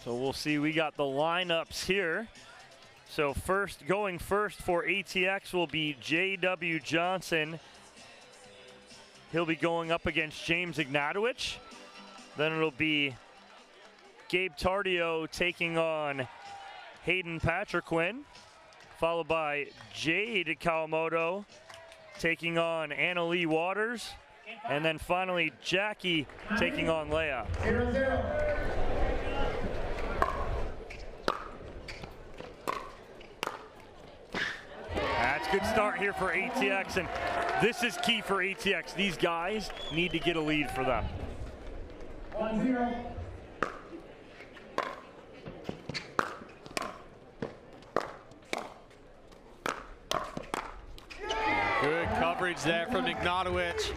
So we'll see, we got the lineups here. So going first for ATX will be J.W. Johnson. He'll be going up against James Ignatowicz. Then it'll be Gabe Tardio taking on Hayden Patriquin, followed by Jade Kawamoto taking on Annalie Waters, and then finally Jackie taking on Leah. 0-0. That's a good start here for ATX, and this is key for ATX. These guys need to get a lead for them. 1-0. Good coverage there from Ignatowicz.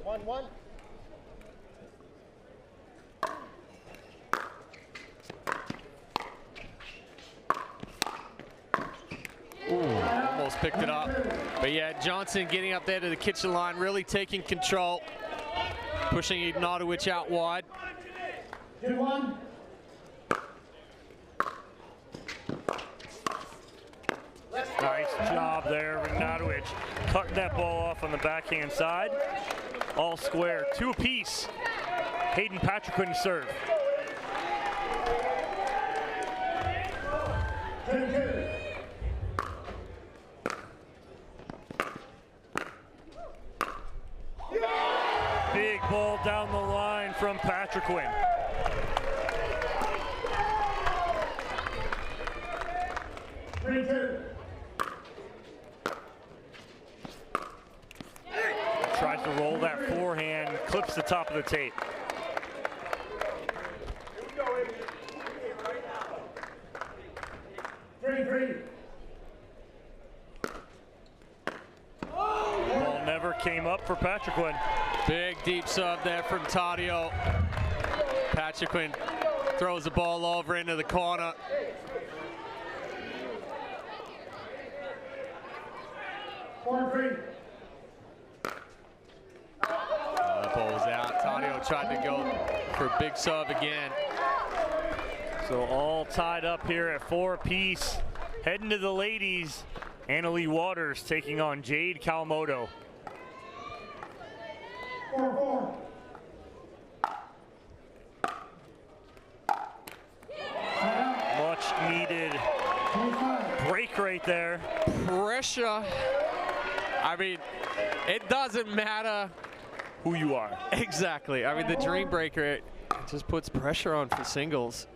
1-1. picked it up. But yeah, Johnson getting up there to the kitchen line, really taking control, pushing Ignatowicz out wide. 2-1. Nice job there, Ignatowicz cutting that ball off on the backhand side. All square, 2 apiece. Hayden Patrick couldn't serve. Big ball down the line from Patrick Quinn. Tries to roll that forehand, clips the top of the tape. Ball never came up for Patrick Quinn. Big deep sub there from Tadio. Patrick Quinn throws the ball over into the corner. The ball was out. Tadio tried to go for a big sub again. So all tied up here at 4 apiece. Heading to the ladies, Annalie Waters taking on Jade Kawamoto. 4-4. Much needed break right there. Pressure. I mean, it doesn't matter who you are. Exactly. I mean, the Dream Breaker, it just puts pressure on for singles.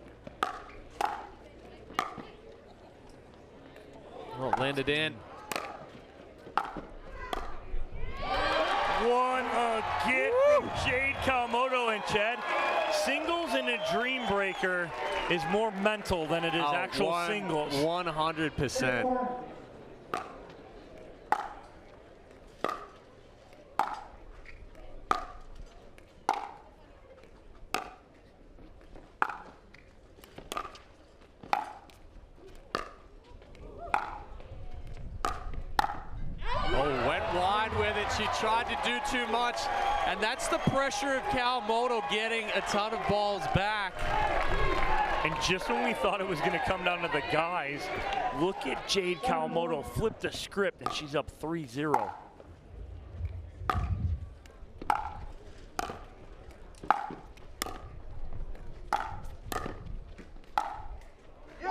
Oh, landed in. One again from Jade Kawamoto, and Chad, singles in a Dream Breaker is more mental than it is actual singles. 100%. She tried to do too much, and that's the pressure of Kawamoto getting a ton of balls back. And just when we thought it was going to come down to the guys, look at Jade Kawamoto flip the script, and she's up 3-0.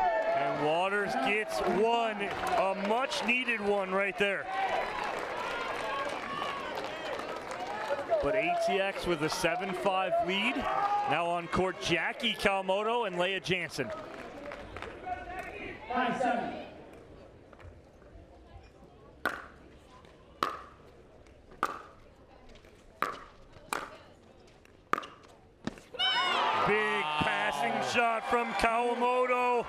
And Waters gets one, a much needed one right there. But ATX with a 7-5 lead. Now on court, Jackie Kawamoto and Leah Jansen. 5-7. Big passing shot from Kawamoto.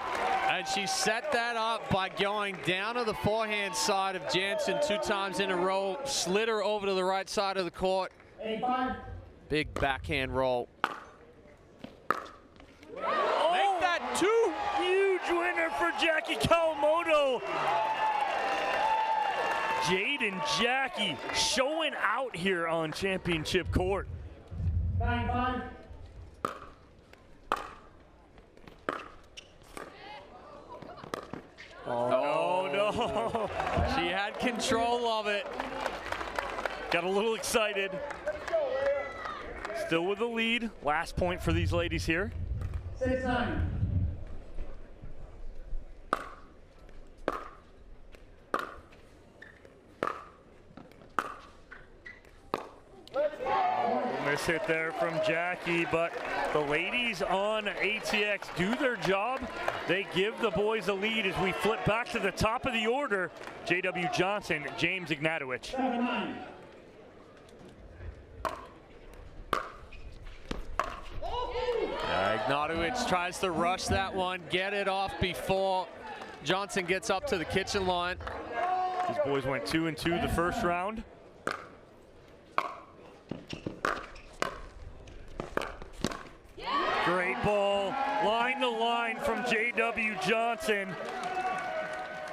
And she set that up by going down to the forehand side of Jansen 2 times in a row, slid her over to the right side of the court. 8-5. Big backhand roll. Oh, make that 2. Huge winner for Jackie Kawamoto. Jade and Jackie showing out here on championship court. 9-5. Oh, no. She had control of it. Got a little excited. Still with the lead. Last point for these ladies here. 6-9. Miss hit there from Jackie, but the ladies on ATX do their job. They give the boys a lead as we flip back to the top of the order. J.W. Johnson, James Ignatowicz. 7-9. Ignatowicz tries to rush that one, get it off before Johnson gets up to the kitchen line. These boys went 2-2 the first round. Great ball, line to line from J.W. Johnson.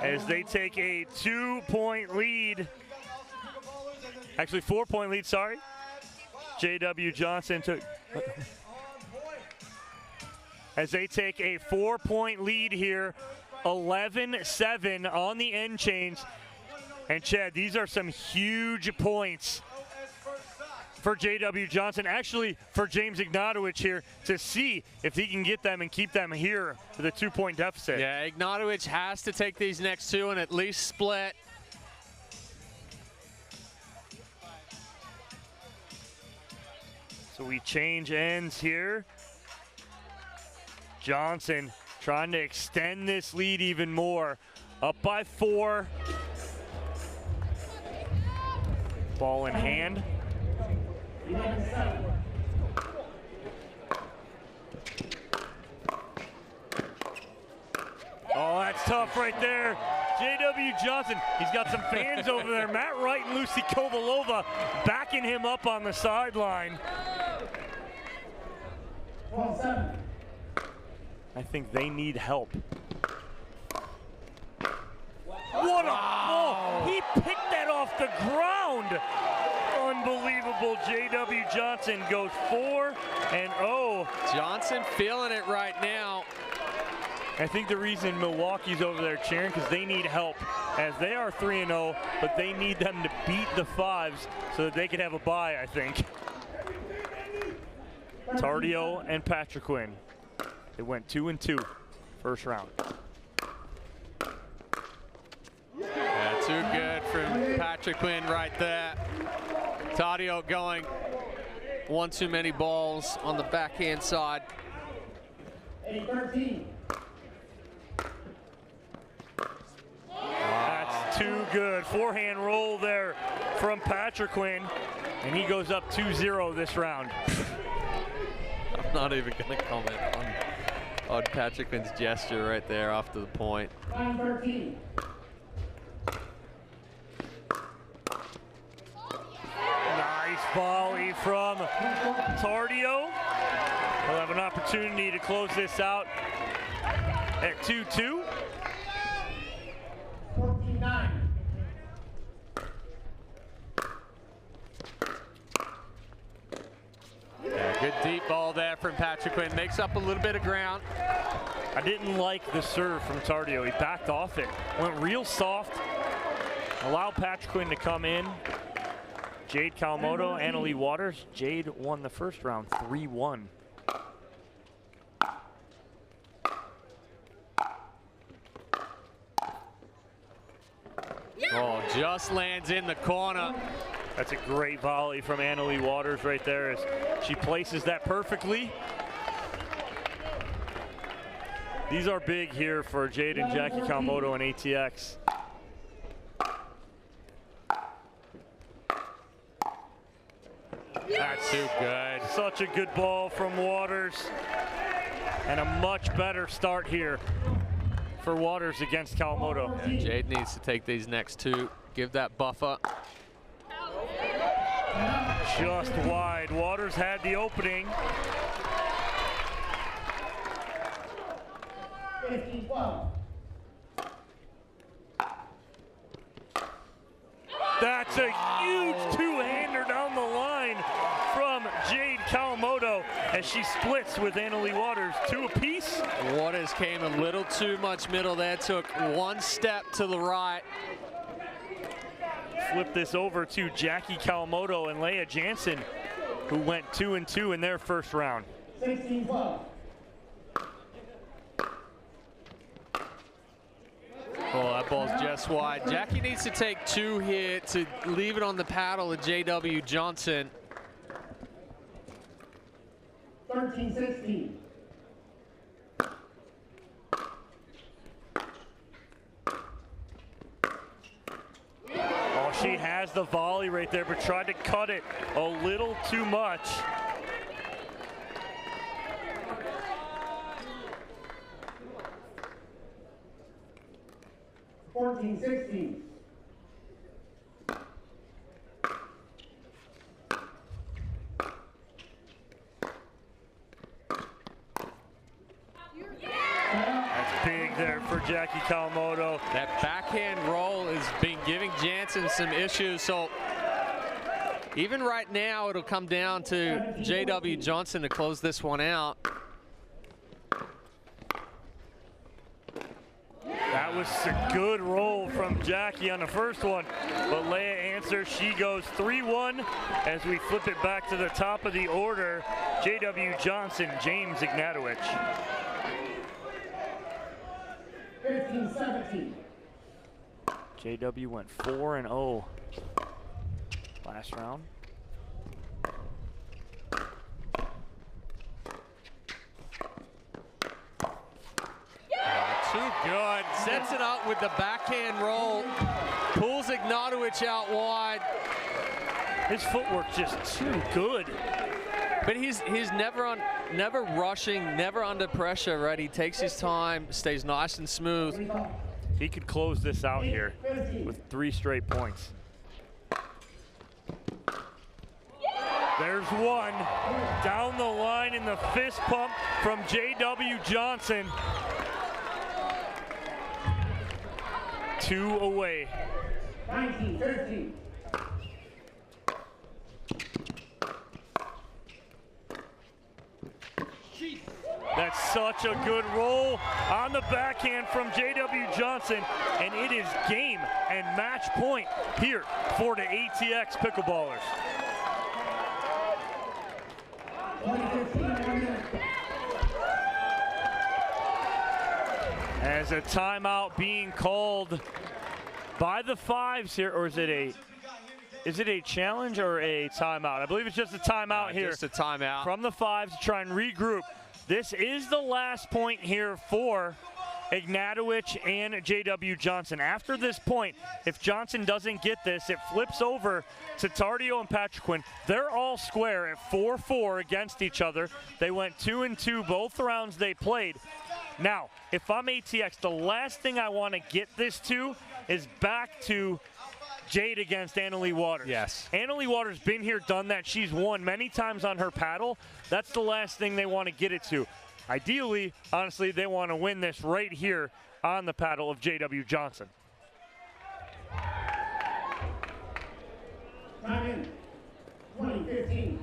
as they take a 2-point lead. Actually, 4-point lead, sorry. J.W. Johnson took... As they take a 4-point lead here, 11-7 on the end change. And Chad, these are some huge points for J.W. Johnson, actually for James Ignatowicz here, to see if he can get them and keep them here with a 2-point deficit. Yeah, Ignatowicz has to take these next two and at least split. So we change ends here. Johnson trying to extend this lead even more. Up by 4. Ball in hand. Oh, that's tough right there. J.W. Johnson, he's got some fans over there. Matt Wright and Lucy Kovalova backing him up on the sideline. I think they need help. What a ball! He picked that off the ground. Unbelievable. J.W. Johnson goes 4-0. Johnson feeling it right now. I think the reason Milwaukee's over there cheering because they need help, as they are 3-0, but they need them to beat the 5s so that they can have a bye, I think. Tardio and Patrick Quinn. They went 2-2 first round. Yeah, too good from Patrick Quinn right there. Tardio going one too many balls on the backhand side. 13. That's too good. Forehand roll there from Patrick Quinn, and he goes up 2-0 this round. I'm not even going to comment on Patrick Quinn's gesture right there after the point. 9-13. Nice volley from Tardio. He'll have an opportunity to close this out at 2-2. 14-9. Yeah, good deep ball there from Patrick Quinn. Makes up a little bit of ground. I didn't like the serve from Tardio. He backed off it. Went real soft. Allowed Patrick Quinn to come in. Jade Kawamoto, Annalie Waters. Jade won the first round 3-1. Oh, just lands in the corner. That's a great volley from Annalie Waters right there as she places that perfectly. These are big here for Jade and Jackie Kawamoto and ATX. That's too good. Such a good ball from Waters. And a much better start here for Waters against Kawamoto. Yeah, Jade needs to take these next two. Give that buffer. Just wide. Waters had the opening. 15-12. That's a huge two-hander down the line from Jade Kawamoto as she splits with Annalie Waters, 2 apiece. Waters came a little too much middle there, took one step to the right. Flip this over to Jackie Kawamoto and Leah Jansen, who went 2-2 in their first round. 16-12. Oh, that ball's just wide. Jackie needs to take 2 here to leave it on the paddle of J.W. Johnson. 13-16. Oh, she has the volley right there, but tried to cut it a little too much. $14-16. That's big there for Jackie Kawamoto. That backhand roll has been giving Jansen some issues. So even right now, it'll come down to J.W. Johnson to close this one out. That was a good roll from Jackie on the first one, but Leia answers. She goes 3-1 as we flip it back to the top of the order. J.W. Johnson, James Ignatowicz. 15-17. JW went 4-0 last round. Too good. Sets it up with the backhand roll. Pulls Ignatowicz out wide. His footwork just too good. But he's never rushing, never under pressure, right? He takes his time, stays nice and smooth. He could close this out here with 3 straight points. There's one. Down the line in the fist pump from J.W. Johnson. 2 away. 19-13. That's such a good roll on the backhand from J.W. Johnson, and it is game and match point here for the ATX Pickleballers. As a timeout being called by the 5's here, or is it a challenge or a timeout? I believe it's just a timeout here. Just a timeout. From the 5's to try and regroup. This is the last point here for Ignatowicz and J.W. Johnson. After this point, if Johnson doesn't get this, it flips over to Tardio and Patriquin. They're all square at 4-4 against each other. They went 2-2 both rounds they played. Now, if I'm ATX, the last thing I want to get this to is back to Jade against Annalie Waters. Yes. Annalie Waters been here, done that. She's won many times on her paddle. That's the last thing they want to get it to. Ideally, honestly, they want to win this right here on the paddle of J.W. Johnson. Time in. 20-15.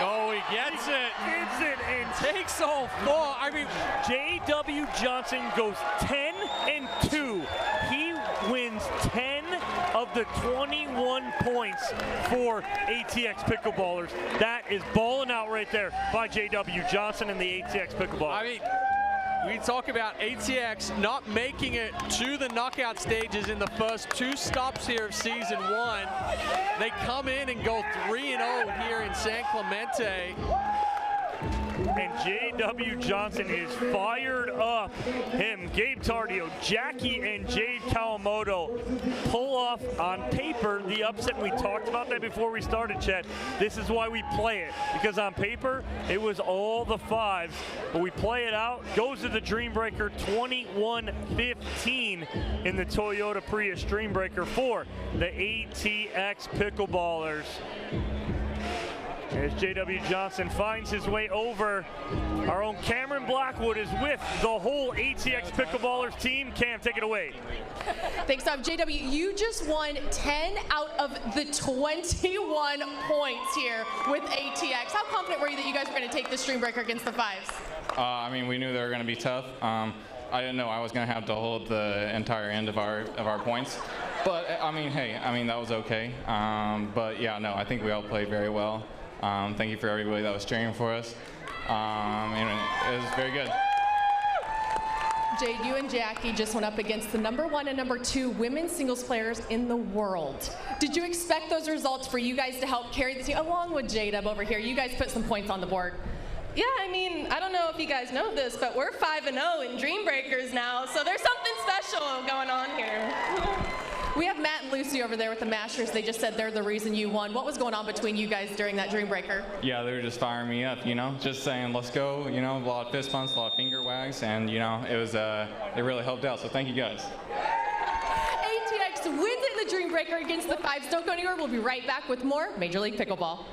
Oh, he gets it. Gets it and takes all 4. I mean, J.W. Johnson goes 10-2. He wins 10 of the 21 points for ATX Pickleballers. That is balling out right there by J.W. Johnson and the ATX Pickleballers. I mean, we talk about ATX not making it to the knockout stages in the first 2 stops here of season 1. They come in and go 3-0 here in San Clemente. And J.W. Johnson is fired up. Him, Gabe Tardio, Jackie, and Jade Kawamoto pull off on paper the upset. We talked about that before we started, Chet. This is why we play it, because on paper it was all the 5's, but we play it out. Goes to the Dreambreaker 21-15 in the Toyota Prius Dreambreaker for the ATX Pickleballers. As J.W. Johnson finds his way over, our own Cameron Blackwood is with the whole ATX Pickleballers team. Cam, take it away. Thanks, Tom. JW, you just won 10 out of the 21 points here with ATX. How confident were you that you guys were going to take this Dreambreaker against the 5's? I mean, we knew they were going to be tough. I didn't know I was going to have to hold the entire end of our points. But, I mean, hey, that was okay. But, yeah, no, I think we all played very well. Thank you for everybody that was cheering for us. And it was very good. Jade, you and Jackie just went up against the #1 and #2 women's singles players in the world. Did you expect those results for you guys to help carry the team, along with Jade over here? You guys put some points on the board. Yeah, I mean, I don't know if you guys know this, but we're 5-0 in Dreambreakers now, so there's something special going on here. We have Matt and Lucy over there with the Masters. They just said they're the reason you won. What was going on between you guys during that Dreambreaker? Yeah, they were just firing me up, just saying, let's go, a lot of fist bumps, a lot of finger wags, and, it was, it really helped out, so thank you guys. ATX wins it in the Dreambreaker against the 5's. Don't go anywhere. We'll be right back with more Major League Pickleball.